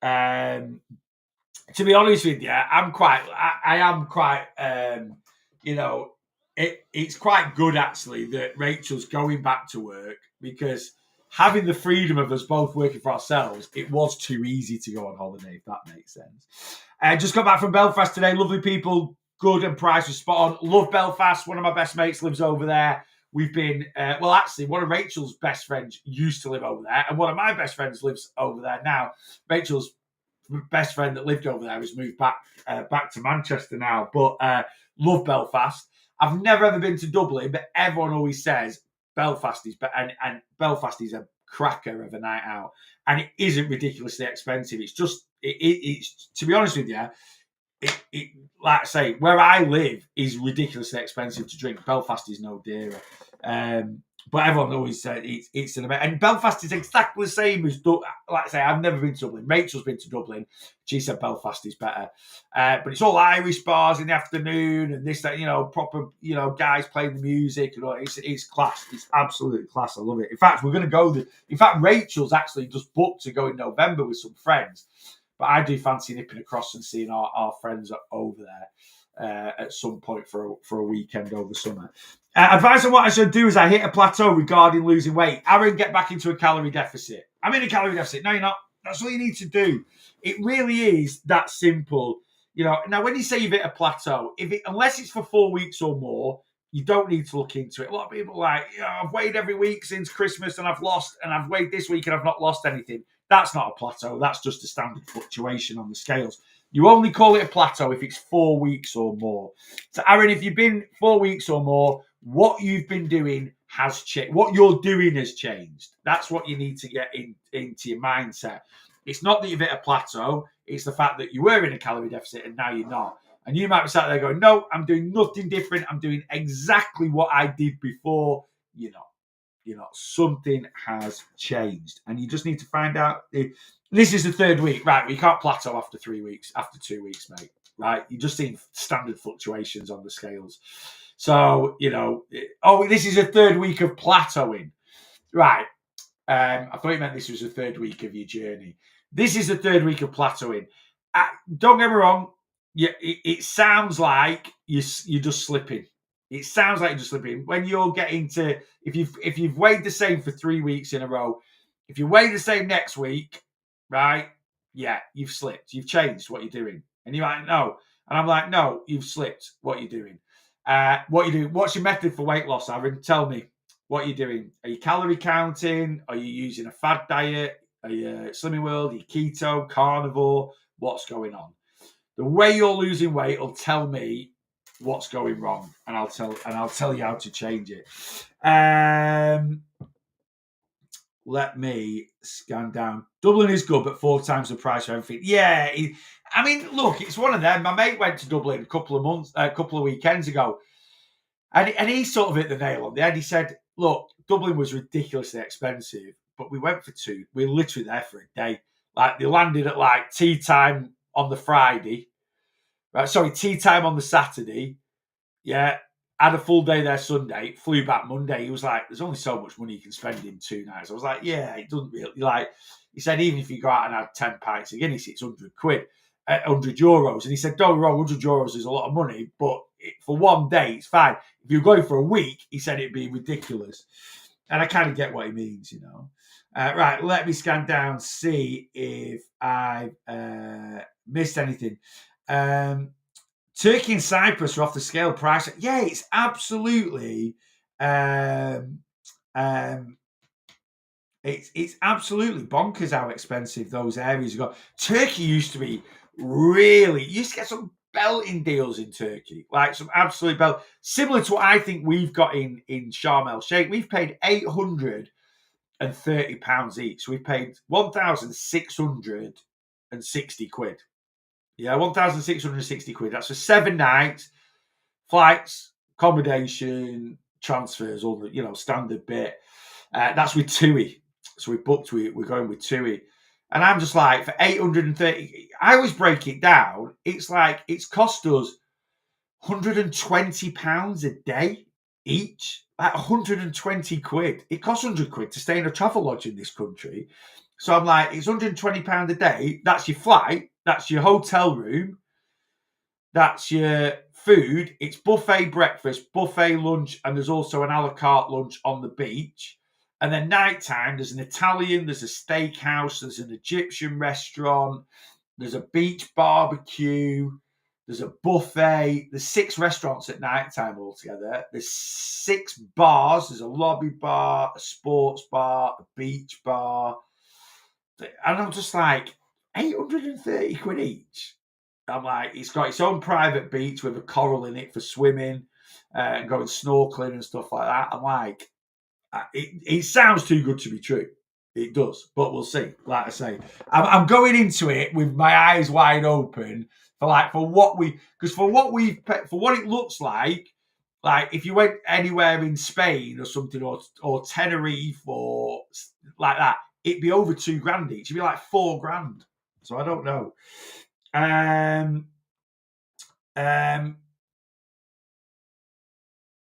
To be honest with you, I am quite, it's quite good actually that Rachel's going back to work, because having the freedom of us both working for ourselves, it was too easy to go on holiday, if that makes sense. Just got back from Belfast today. Lovely people, good, and price was spot on. Love Belfast. One of my best mates lives over there. We've been, well, actually, one of Rachel's best friends used to live over there, and one of my best friends lives over there now. Rachel's best friend that lived over there has moved back to Manchester now, but love Belfast. I've never ever been to Dublin, but everyone always says Belfast is, and Belfast is a cracker of a night out, and it isn't ridiculously expensive. It's just, it's to be honest with you, like I say, where I live is ridiculously expensive to drink. Belfast is no dearer. But everyone always said it's an event. And Belfast is exactly the same as, like I say, I've never been to Dublin. Rachel's been to Dublin. She said Belfast is better. But it's all Irish bars in the afternoon and this, that, proper, guys playing the music. And all. It's class. It's absolutely class. I love it. In fact, we're going to go. In fact, Rachel's actually just booked to go in November with some friends. But I do fancy nipping across and seeing our friends over there at some point for a weekend over summer. Advice on what I should do as I hit a plateau regarding losing weight. Aaron, get back into a calorie deficit. I'm in a calorie deficit. No, you're not. That's all you need to do. It really is that simple. Now when you say you've hit a plateau, unless it's for 4 weeks or more, you don't need to look into it. A lot of people are like, I've weighed every week since Christmas and I've lost, and I've weighed this week and I've not lost anything. That's not a plateau. That's just a standard fluctuation on the scales. You only call it a plateau if it's 4 weeks or more. So, Aaron, if you've been 4 weeks or more, what you've been doing has changed. What you're doing has changed. That's what you need to get into your mindset. It's not that you've hit a plateau. It's the fact that you were in a calorie deficit and now you're not. And you might be sat there going, no, I'm doing nothing different. I'm doing exactly what I did before. Something has changed. And you just need to find out. This is the third week, right? Well, you can't plateau after 3 weeks, after 2 weeks, mate, right? You're just seeing standard fluctuations on the scales. So, this is a third week of plateauing. Right. I thought you meant this was the third week of your journey. This is the third week of plateauing. Don't get me wrong. It sounds like you're just slipping. It sounds like you're just slipping. When you're getting to, if you've weighed the same for 3 weeks in a row, if you weigh the same next week, right? Yeah, you've slipped. You've changed what you're doing. And you're like, no. And I'm like, no, you've slipped what you're doing. What you do? What's your method for weight loss, Aaron? Tell me what you're doing. Are you calorie counting? Are you using a fad diet? Are you Slimming World? Are you keto, carnivore? What's going on? The way you're losing weight will tell me what's going wrong, and I'll tell you how to change it. Let me scan down. Dublin is good, but 4 times the price for everything. Yeah, look, it's one of them. My mate went to Dublin a couple of weekends ago, and he sort of hit the nail on the head. He said, "Look, Dublin was ridiculously expensive, but we went for 2. We were literally there for a day. Like they landed at like tea time on the Friday, right? Sorry, tea time on the Saturday. Yeah." Had a full day there Sunday, flew back Monday. He was like, there's only so much money you can spend in 2 nights. I was like, yeah, it doesn't really, he said, even if you go out and have 10 pints of Guinness, it's 100 quid, 100 euros. And he said, don't wrong, 100 euros is a lot of money, but for 1 day, it's fine. If you're going for a week, he said it'd be ridiculous. And I kind of get what he means, Right, let me scan down, see if I've missed anything. Turkey and Cyprus are off the scale price. Yeah, it's absolutely, it's absolutely bonkers how expensive those areas go. Turkey used to be you used to get some belting deals in Turkey, like some absolute belt, similar to what I think we've got in Sharm el Sheikh. We've paid £830 each. We paid 1,660 quid. Yeah, 1,660 quid. That's for 7 nights, flights, accommodation, transfers, all the standard bit. That's with TUI. So we're going with TUI. And I'm just like, for 830, I always break it down. It's like it's cost us £120 a day each. Like 120 quid. It costs 100 quid to stay in a travel lodge in this country. So I'm like, it's £120 a day. That's your flight. That's your hotel room. That's your food. It's buffet breakfast, buffet lunch, and there's also an a la carte lunch on the beach. And then nighttime, there's an Italian, there's a steakhouse, there's an Egyptian restaurant, there's a beach barbecue. There's a buffet. There's 6 restaurants at night time altogether. There's 6 bars. There's a lobby bar, a sports bar, a beach bar. And I'm just like, 830 quid each. I'm like, it's got its own private beach with a coral in it for swimming and going snorkeling and stuff like that. I'm like, it sounds too good to be true. It does, but we'll see. Like I say, I'm going into it with my eyes wide open for what it looks like if you went anywhere in Spain or something, or Tenerife or like that, it'd be over $2,000 each. It'd be like $4,000. So I don't know.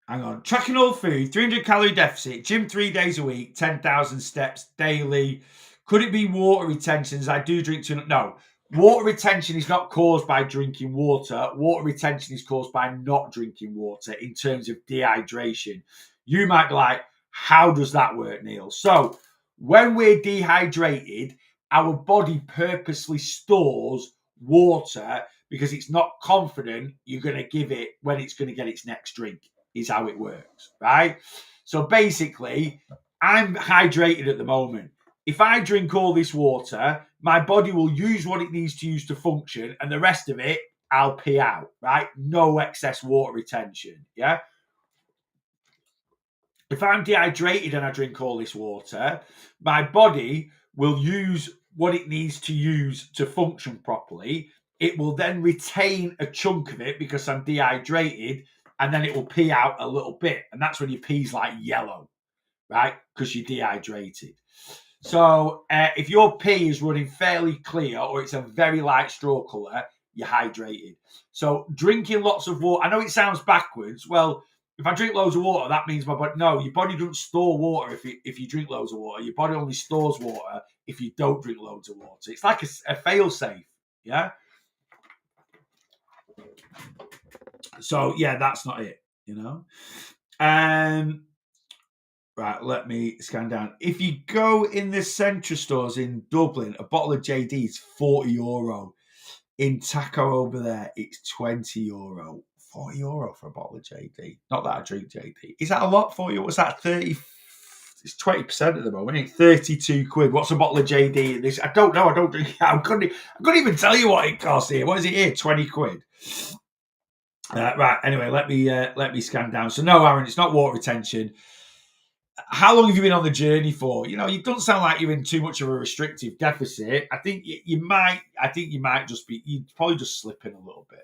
Hang on. Tracking all food, 300 calorie deficit, gym 3 days a week, 10,000 steps daily. Could it be water retention? As I do drink too much. No. Water retention is not caused by drinking water. Water retention is caused by not drinking water in terms of dehydration. You might be like, how does that work, Neil? So when we're dehydrated, our body purposely stores water because it's not confident you're going to give it when it's going to get its next drink. Is how it works, right? So basically, I'm hydrated at the moment. If I drink all this water, my body will use what it needs to use to function, and the rest of it, I'll pee out, right? No excess water retention, yeah? If I'm dehydrated and I drink all this water, my body will use what it needs to use to function properly. It will then retain a chunk of it because I'm dehydrated, and then it will pee out a little bit. And that's when your pee's like yellow, right? Because you're dehydrated. So if your pee is running fairly clear or it's a very light straw colour, you're hydrated. So drinking lots of water, I know it sounds backwards. Well, if I drink loads of water, that means my body, no, your body doesn't store water if you drink loads of water. Your body only stores water if you don't drink loads of water. It's like a fail-safe, yeah? So yeah, that's not it, you know. Right, let me scan down. If you go in the Centra stores in Dublin, a bottle of JD is €40. In Taco over there, it's €20. €40 for a bottle of JD. Not that I drink JD. Is that a lot for you? What's that? 30? It's 20% at the moment. 32 quid. What's a bottle of JD? This I don't know. I don't drink. I couldn't even tell you what it costs here. What is it here? 20 quid. Right. Anyway, let me scan down. So no, Aaron, it's not water retention. How long have you been on the journey for? You know, you don't sound like you're in too much of a restrictive deficit. I think you might. I think you might just be. You'd probably just slip in a little bit.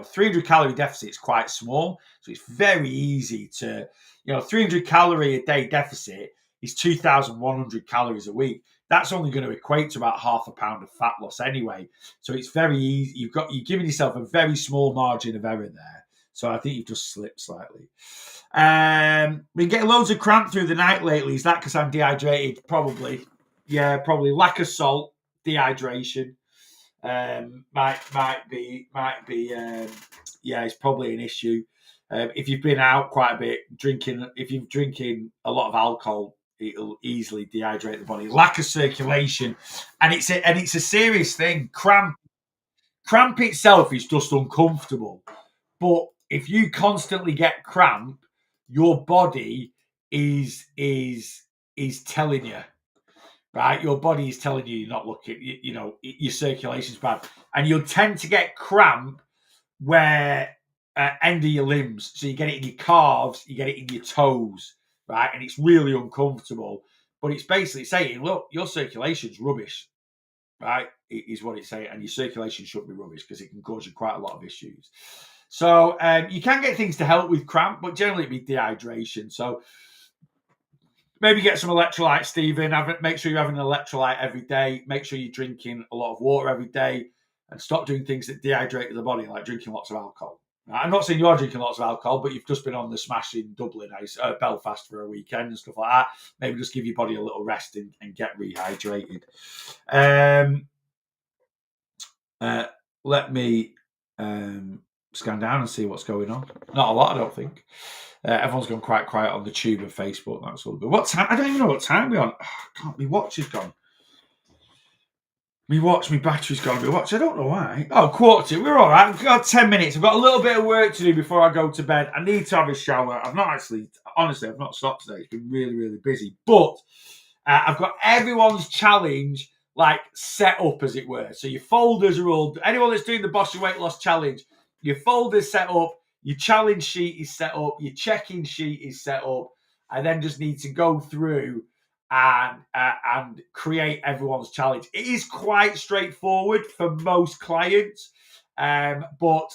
300 calorie deficit is quite small, so it's very easy to. 300 calorie a day deficit is 2,100 calories a week. That's only going to equate to about half a pound of fat loss anyway. So it's very easy. You're giving yourself a very small margin of error there. So I think you've just slipped slightly. Been getting loads of cramp through the night lately. Is that because I'm dehydrated? Probably. Yeah, probably. Lack of salt, dehydration. Might be. It's probably an issue. If you've been out quite a bit, if you're drinking a lot of alcohol, it'll easily dehydrate the body. Lack of circulation, and it's a serious thing. Cramp itself is just uncomfortable, but if you constantly get cramp, your body is telling you, right? Your body is telling you you're not looking. Your circulation's bad, and you'll tend to get cramp where end of your limbs. So you get it in your calves, you get it in your toes, right? And it's really uncomfortable. But it's basically saying, look, your circulation's rubbish, right? It is what it's saying, and your circulation should be rubbish because it can cause you quite a lot of issues. So you can get things to help with cramp, but generally it'd be dehydration. So maybe get some electrolytes, Stephen. Make sure you're having an electrolyte every day. Make sure you're drinking a lot of water every day, and stop doing things that dehydrate the body, like drinking lots of alcohol. Now, I'm not saying you are drinking lots of alcohol, but you've just been on the smash in Dublin, Belfast for a weekend and stuff like that. Maybe just give your body a little rest and get rehydrated. Let me scan down and see what's going on. Not a lot, I don't think. Everyone's gone quite quiet on the tube and Facebook. That's all good. What time? I don't even know what time we're on. My watch is gone. My battery's gone. My watch, I don't know why. Oh, quarter to. We're all right. We've got 10 minutes. I've got a little bit of work to do before I go to bed. I need to have a shower. Honestly, I've not stopped today. It's been really, really busy. But I've got everyone's challenge like set up, as it were. So your folders are all, anyone that's doing the Boss Your Weight Loss Challenge, your folder's set up, your challenge sheet is set up, your check-in sheet is set up. I then just need to go through and create everyone's challenge. It is quite straightforward for most clients, but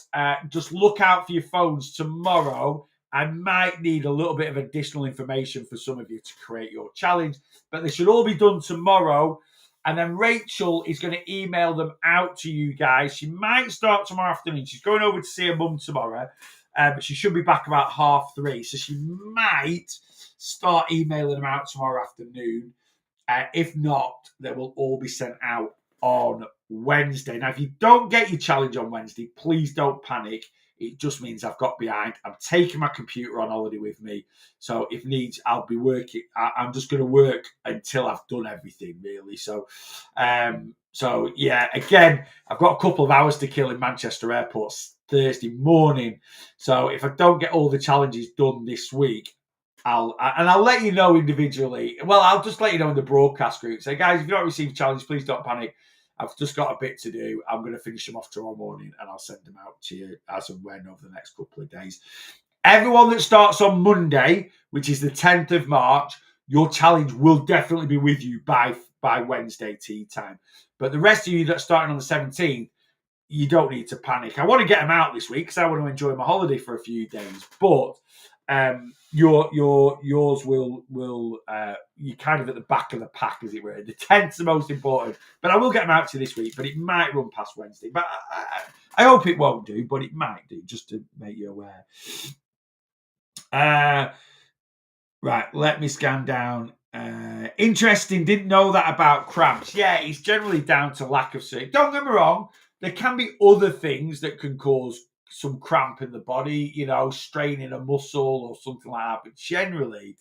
just look out for your phones tomorrow. I might need a little bit of additional information for some of you to create your challenge, but they should all be done tomorrow. And then Rachel is going to email them out to you guys. She might start tomorrow afternoon. She's going over to see her mum tomorrow, but she should be back about 3:30. So she might start emailing them out tomorrow afternoon. If not, they will all be sent out on Wednesday. Now, if you don't get your challenge on Wednesday, please don't panic. It just means I've got behind. I'm taking my computer on holiday with me. So if needs, I'll be working. I'm just going to work until I've done everything, really. So yeah, again, I've got a couple of hours to kill in Manchester Airport Thursday morning. So if I don't get all the challenges done this week, I'll let you know individually. Well, I'll just let you know in the broadcast group. Say, guys, if you don't receive challenge, please don't panic. I've just got a bit to do. I'm going to finish them off tomorrow morning and I'll send them out to you as and when over the next couple of days. Everyone that starts on Monday, which is the 10th of March, your challenge will definitely be with you by Wednesday tea time. But the rest of you that's starting on the 17th, you don't need to panic. I want to get them out this week because I want to enjoy my holiday for a few days. But yours will you're kind of at the back of the pack, as it were. The 10th's the most important, but I will get them out to you this week. But it might run past Wednesday. But I hope it won't do, but it might do, just to make you aware. Right, let me scan down. Interesting. Didn't know that about cramps. Yeah, it's generally down to lack of sleep. Don't get me wrong. There can be other things that can cause some cramp in the body, straining a muscle or something like that. But generally,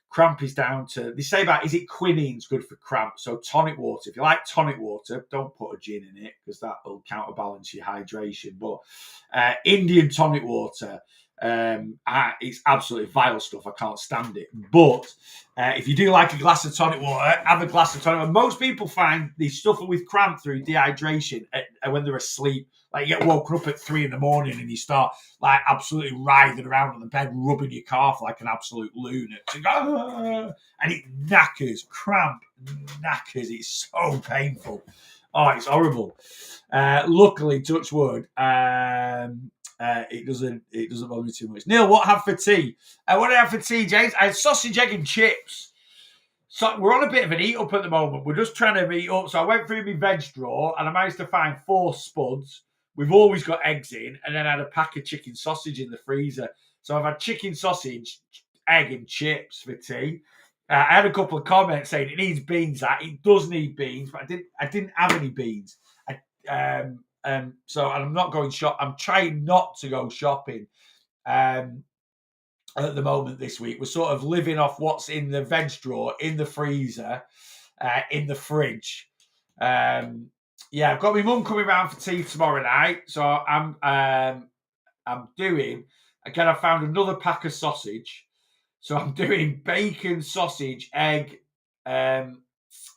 cramp is down to, they say about, is it quinine's good for cramp? So tonic water. If you like tonic water, don't put a gin in it because that will counterbalance your hydration. But Indian tonic water, it's absolutely vile stuff. I can't stand it. But if you do like a glass of tonic water, have a glass of tonic water. Most people find they suffer with cramp through dehydration when they're asleep. Like you get woken up at 3 a.m. and you start like absolutely writhing around on the bed, rubbing your calf like an absolute lunatic. And it knackers, cramp knackers. It's so painful. Oh, it's horrible. Luckily, touch wood, it doesn't bother me too much. Neil, what have for tea? What did I have for tea, James? I had sausage, egg, and chips. So we're on a bit of an eat up at the moment. We're just trying to eat up. So I went through my veg drawer and I managed to find 4 spuds. We've always got eggs in, and then I had a pack of chicken sausage in the freezer. So I've had chicken sausage, egg, and chips for tea. I had a couple of comments saying it needs beans. It does need beans, but I didn't have any beans. So I'm not going shop. I'm trying not to go shopping at the moment this week. We're sort of living off what's in the veg drawer, in the freezer, in the fridge. Yeah, I've got my mum coming round for tea tomorrow night, so I'm doing. Again, I found another pack of sausage, so I'm doing bacon, sausage, egg. I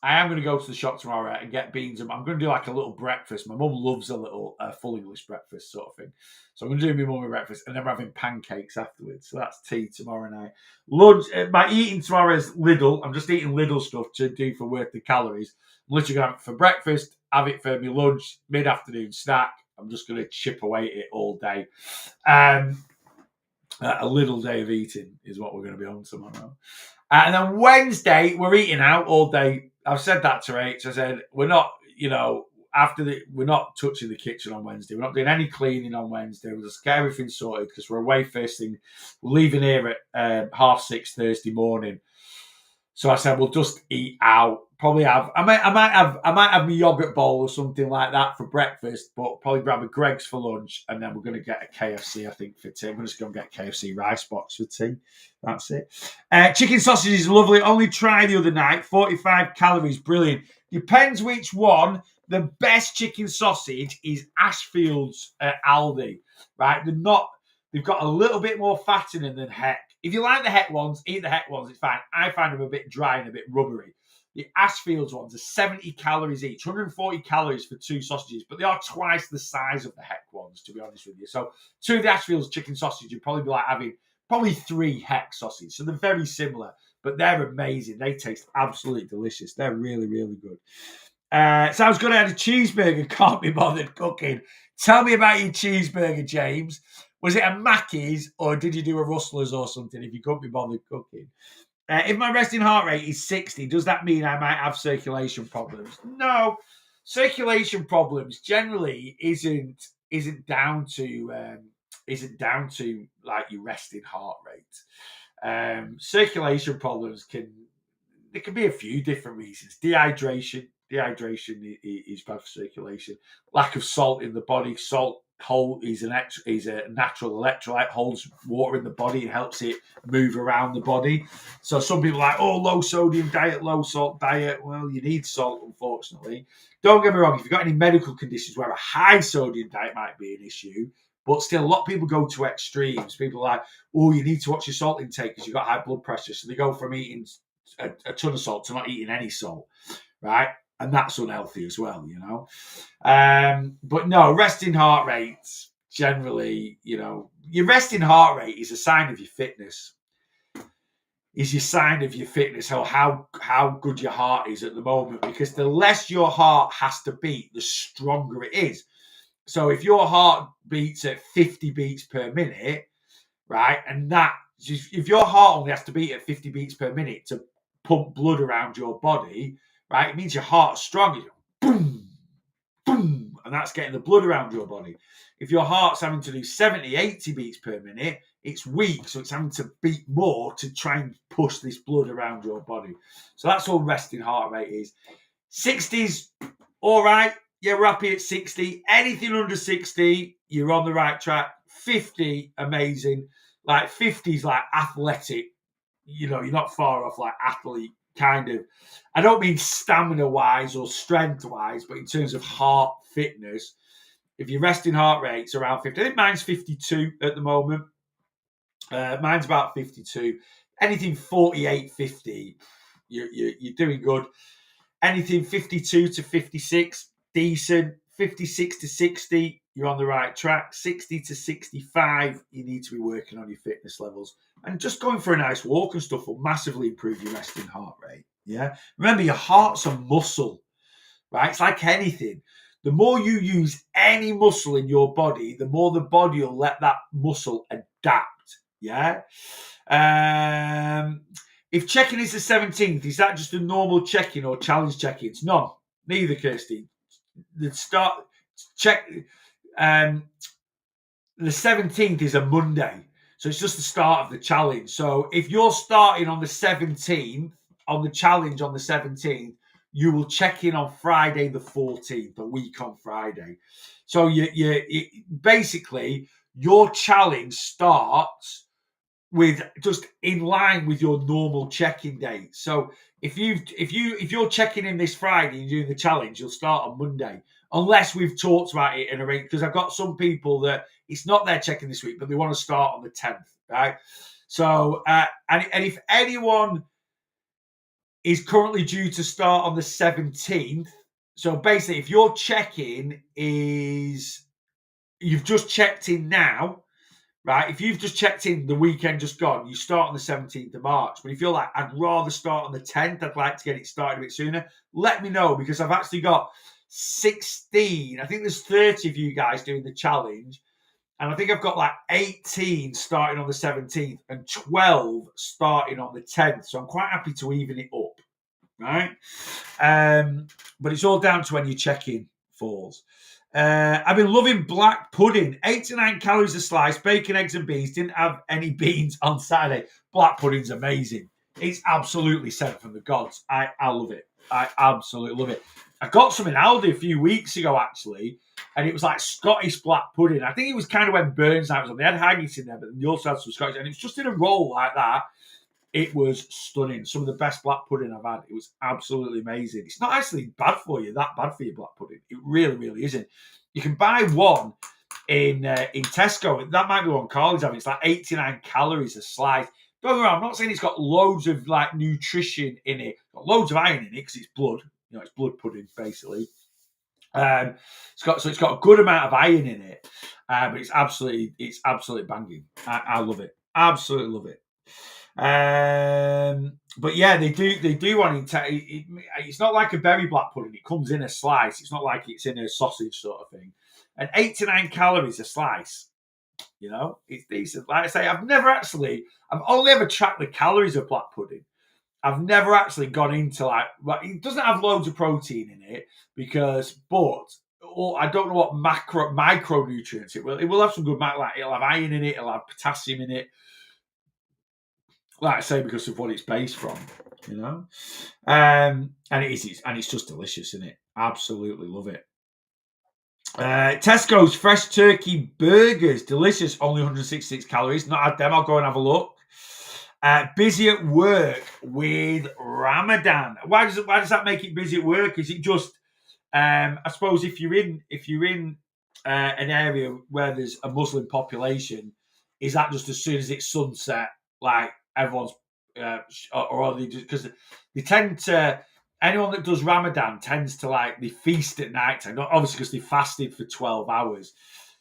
am going to go to the shop tomorrow and get beans. I'm going to do like a little breakfast. My mum loves a little full English breakfast sort of thing. So I'm going to do my mum a breakfast and then we're having pancakes afterwards. So that's tea tomorrow night. Lunch, my eating tomorrow is Lidl. I'm just eating Lidl stuff to do for worth the calories. I'm literally going to have it for breakfast, have it for my lunch, mid-afternoon snack. I'm just going to chip away at it all day. A little day of eating is what we're going to be on tomorrow. And then Wednesday, we're eating out all day. I've said that to Rach. I said, we're not, we're not touching the kitchen on Wednesday. We're not doing any cleaning on Wednesday. We'll just get everything sorted because we're away first thing. We're leaving here at 6:30 Thursday morning. So I said, we'll just eat out. Probably have, I might have my yogurt bowl or something like that for breakfast, but probably grab a Greggs for lunch. And then we're going to get a KFC, I think, for tea. We're just going to get a KFC rice box for tea. That's it. Chicken sausage is lovely. Only tried the other night. 45 calories. Brilliant. Depends which one. The best chicken sausage is Ashfield's at Aldi, right? They've got a little bit more fat in them than Heck. If you like the Heck ones, eat the Heck ones, it's fine. I find them a bit dry and a bit rubbery. The Ashfield's ones are 70 calories each, 140 calories for 2 sausages, but they are twice the size of the Heck ones, to be honest with you. So 2 of the Ashfield's chicken sausage, you'd probably be like having probably 3 Heck sausages. So they're very similar, but they're amazing. They taste absolutely delicious. They're really, really good. Sounds good. I had a cheeseburger. Can't be bothered cooking. Tell me about your cheeseburger, James. Was it a Mackey's or did you do a Rustler's or something if you couldn't be bothered cooking? If my resting heart rate is 60, does that mean I might have circulation problems? No. Circulation problems generally isn't down to like your resting heart rate. Circulation problems can be a few different reasons. Dehydration is bad for circulation. Lack of salt in the body. Salt is a natural electrolyte, holds water in the body and helps it move around the body. So some people are like, oh, low sodium diet, low salt diet. Well, you need salt, unfortunately. Don't get me wrong, if you've got any medical conditions where a high sodium diet might be an issue, but still a lot of people go to extremes. People are like, oh, you need to watch your salt intake because you've got high blood pressure. So they go from eating a ton of salt to not eating any salt, right? And that's unhealthy as well, you know. But no, resting heart rates generally, you know, your resting heart rate is a sign of your fitness. Is your sign of your fitness, or how good your heart is at the moment. Because the less your heart has to beat, the stronger it is. So if your heart beats at 50 beats per minute, right, and if your heart only has to beat at 50 beats per minute to pump blood around your body, right, it means your heart's strong. You go, boom, boom, and that's getting the blood around your body. If your heart's having to do 70, 80 beats per minute, it's weak, so it's having to beat more to try and push this blood around your body. So that's all resting heart rate is. 60's all right. Yeah, we're happy at 60. Anything under 60, you're on the right track. 50, amazing. Like 50's like athletic. You know, you're not far off like athlete kind of. I don't mean stamina wise or strength wise, but in terms of heart fitness, if your resting heart rate's around 50, I think mine's 52 at the moment. Mine's about 52. Anything 48, 50, you're doing good. Anything 52 to 56, decent. 56 to 60, you're on the right track. 60 to 65, you need to be working on your fitness levels. And just going for a nice walk and stuff will massively improve your resting heart rate. Yeah. Remember, your heart's a muscle, right? It's like anything. The more you use any muscle in your body, the more the body will let that muscle adapt. Yeah. If check-in is the 17th, is that just a normal check-in or challenge check-ins? None. Neither, Kirsty. The 17th is a Monday. So it's just the start of the challenge. So if you're starting on the 17th, on the challenge on the 17th, you will check in on Friday the 14th, a week on Friday. So you basically, your challenge starts with just in line with your normal check-in date. So if you're checking in this Friday and doing the challenge, you'll start on Monday, unless we've talked about it and arranged. Because I've got some people that it's not their check-in this week, but they want to start on the 10th, right? So and if anyone is currently due to start on the 17th, so basically, if your check-in is you've just checked in now. Right, if you've just checked in the weekend just gone, you start on the 17th of March. But if you're like, I'd rather start on the 10th, I'd like to get it started a bit sooner, let me know, because I've actually got 16. I think there's 30 of you guys doing the challenge. And I think I've got like 18 starting on the 17th and 12 starting on the 10th. So I'm quite happy to even it up, right? But it's all down to when your check-in falls. I've been loving black pudding. 8 to 9 calories a slice, bacon, eggs, and beans. Didn't have any beans on Saturday. Black pudding's amazing. It's absolutely sent from the gods. I love it. I absolutely love it. I got some in Aldi a few weeks ago, actually, and it was like Scottish black pudding. I think it was kind of when Burns night was on. They had haggis in there, but they also had some Scottish, and it was just in a roll like that. It was stunning. Some of the best black pudding I've had. It was absolutely amazing. It's not actually bad for you, that bad for your black pudding. It really, really isn't. You can buy one in Tesco. That might be one Carly's having. It's like 89 calories a slice. Don't get me wrong, I'm not saying it's got loads of like nutrition in it. It's got loads of iron in it because it's blood. You know, it's blood pudding basically. It's got a good amount of iron in it, but it's absolutely banging. I love it. Absolutely love it. But yeah, they do want it. It's not like a berry black pudding. It comes in a slice. It's not like it's in a sausage sort of thing. And 89 calories a slice. You know, it's decent. Like I say, I've only ever tracked the calories of black pudding. I've never actually gone into it doesn't have loads of protein in it I don't know what micronutrients it will. It will have some good, it'll have iron in it, it'll have potassium in it. Like I say, because of what it's based from, you know. And it's just delicious, isn't it? Absolutely love it. Tesco's fresh turkey burgers, delicious, only 166 calories. Not had them, I'll go and have a look. Busy at work with Ramadan. Why does that make it busy at work? Is it just I suppose if you're in an area where there's a Muslim population, is that just as soon as it's sunset, like everyone's or they just because they tend to anyone that does Ramadan tends to they feast at night time, obviously because they fasted for 12 hours.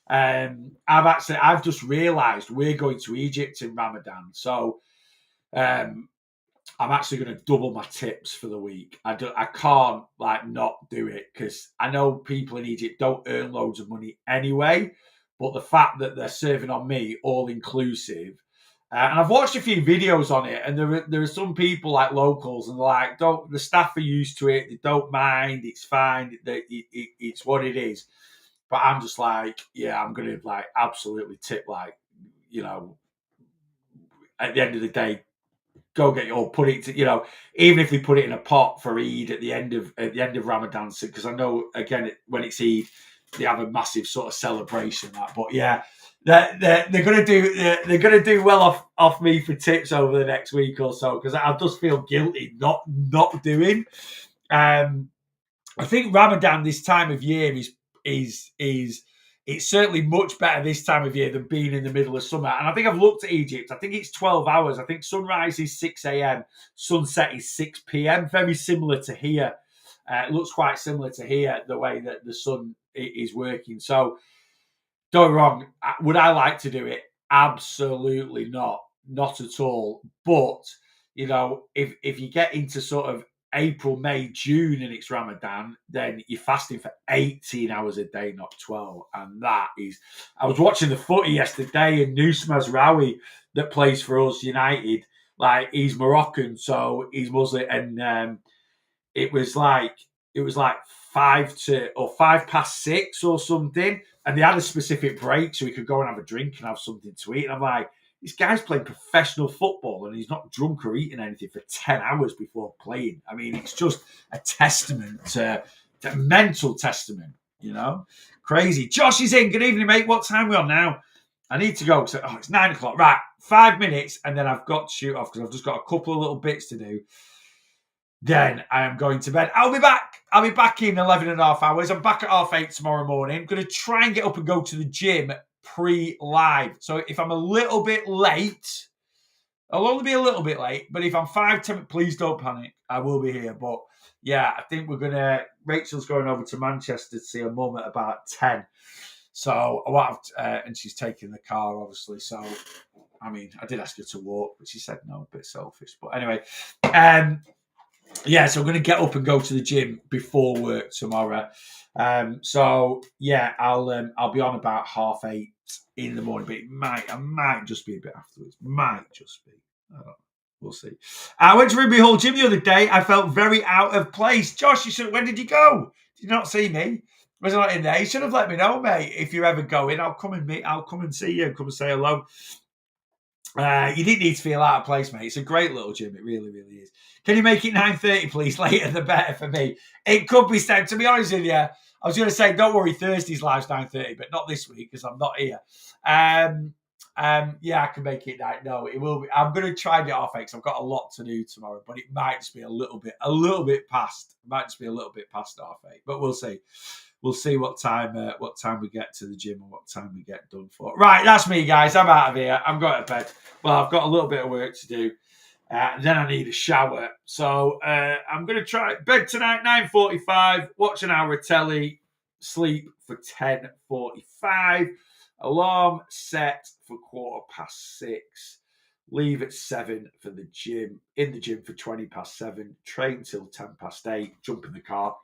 I've just realised we're going to Egypt in Ramadan, so I'm actually going to double my tips for the week. I can't not do it because I know people in Egypt don't earn loads of money anyway. But the fact that they're serving on me all inclusive, and I've watched a few videos on it, and there are some people like locals, and they're like, the staff are used to it. They don't mind. It's fine. It's what it is. But I'm just like, yeah, I'm going to absolutely tip at the end of the day. Go get your put it to, even if they put it in a pot for Eid at the end of Ramadan, because I know again when it's Eid they have a massive sort of celebration but yeah, they're gonna do well off me for tips over the next week or so because I just feel guilty not doing. I think Ramadan this time of year is it's certainly much better this time of year than being in the middle of summer. And I think I've looked at Egypt. I think it's 12 hours. I think sunrise is 6 a.m. Sunset is 6 p.m. Very similar to here. It looks quite similar to here, the way that the sun is working. So don't get me wrong. Would I like to do it? Absolutely not. Not at all. But, if you get into sort of April, May, June, and it's Ramadan, then you're fasting for 18 hours a day, not 12. And that is... I was watching the footy yesterday, and Nous Mazraoui, that plays for us, United, he's Moroccan, so he's Muslim, and it was like 5 past 6 or something, and they had a specific break so he could go and have a drink and have something to eat. And I'm like, this guy's playing professional football and he's not drunk or eating anything for 10 hours before playing. I mean, it's just a testament to mental testament, Crazy. Josh is in. Good evening, mate. What time are we on now? I need to go. So, it's 9 o'clock. Right, 5 minutes, and then I've got to shoot off because I've just got a couple of little bits to do. Then I am going to bed. I'll be back in 11 and a half hours. I'm back at 8:30 tomorrow morning. I'm going to try and get up and go to the gym pre-live. So if I'm a little bit late, I'll only be a little bit late. But if I'm 5-10 minutes, please don't panic. I will be here. But yeah, I think Rachel's going over to Manchester to see her mum at about 10. So I won't have and she's taking the car, obviously. So, I mean, I did ask her to walk, but she said no, a bit selfish. But anyway, yeah, so I'm going to get up and go to the gym before work tomorrow. So yeah, I'll be on about 8:30 in the morning, but I might just be a bit afterwards. Might just be. I don't know. We'll see. I went to Ruby Hall Gym the other day. I felt very out of place. Josh, when did you go? Did you not see me? Was I not in there? You should have let me know, mate. If you're ever going, I'll come and see you and come and say hello. You didn't need to feel out of place, mate. It's a great little gym. It really, really is. Can you make it 9:30, please? Later the better for me. It could be Stan. To be honest with you, I was going to say, don't worry, Thursday's live's 9:30, but not this week because I'm not here. Yeah, I can make it night. No, it will be. I'm going to try and get off because I've got a lot to do tomorrow, but it might just be a little bit past. It might just be a little bit past half 8, but we'll see. We'll see what time we get to the gym and what time we get done for. Right, that's me, guys. I'm out of here. I'm going to bed. Well, I've got a little bit of work to do. Then I need a shower. So I'm going to try bed tonight, 9:45, watch an hour of telly, sleep for 10:45, alarm set for 6:15, leave at 7 for the gym, in the gym for 7:20, train till 8:10, jump in the car,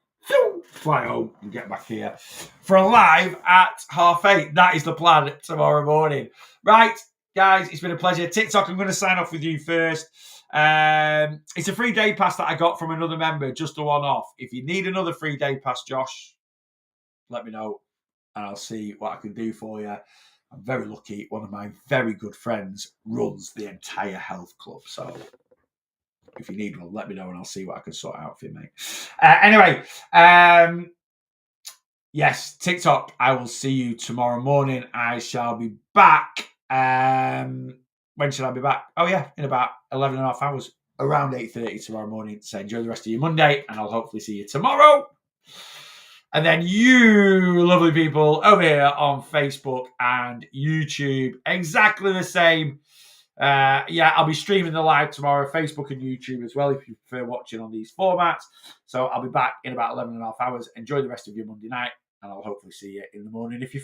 fly home and get back here for a live at 8:30. That is the plan tomorrow morning. Right, guys, it's been a pleasure. TikTok, I'm going to sign off with you first. It's a free day pass that I got from another member, just a one-off. If you need another free day pass, Josh, let me know and I'll see what I can do for you. I'm very lucky. One of my very good friends runs the entire health club. So if you need one, let me know and I'll see what I can sort out for you, mate. Anyway, yes, TikTok, I will see you tomorrow morning. I shall be back. When should I be back? Oh, yeah, in about 11 and a half hours, around 8:30 tomorrow morning. So enjoy the rest of your Monday, and I'll hopefully see you tomorrow. And then you lovely people over here on Facebook and YouTube, exactly the same. Yeah, I'll be streaming the live tomorrow, Facebook and YouTube as well, if you prefer watching on these formats. So I'll be back in about 11 and a half hours. Enjoy the rest of your Monday night, and I'll hopefully see you in the morning if you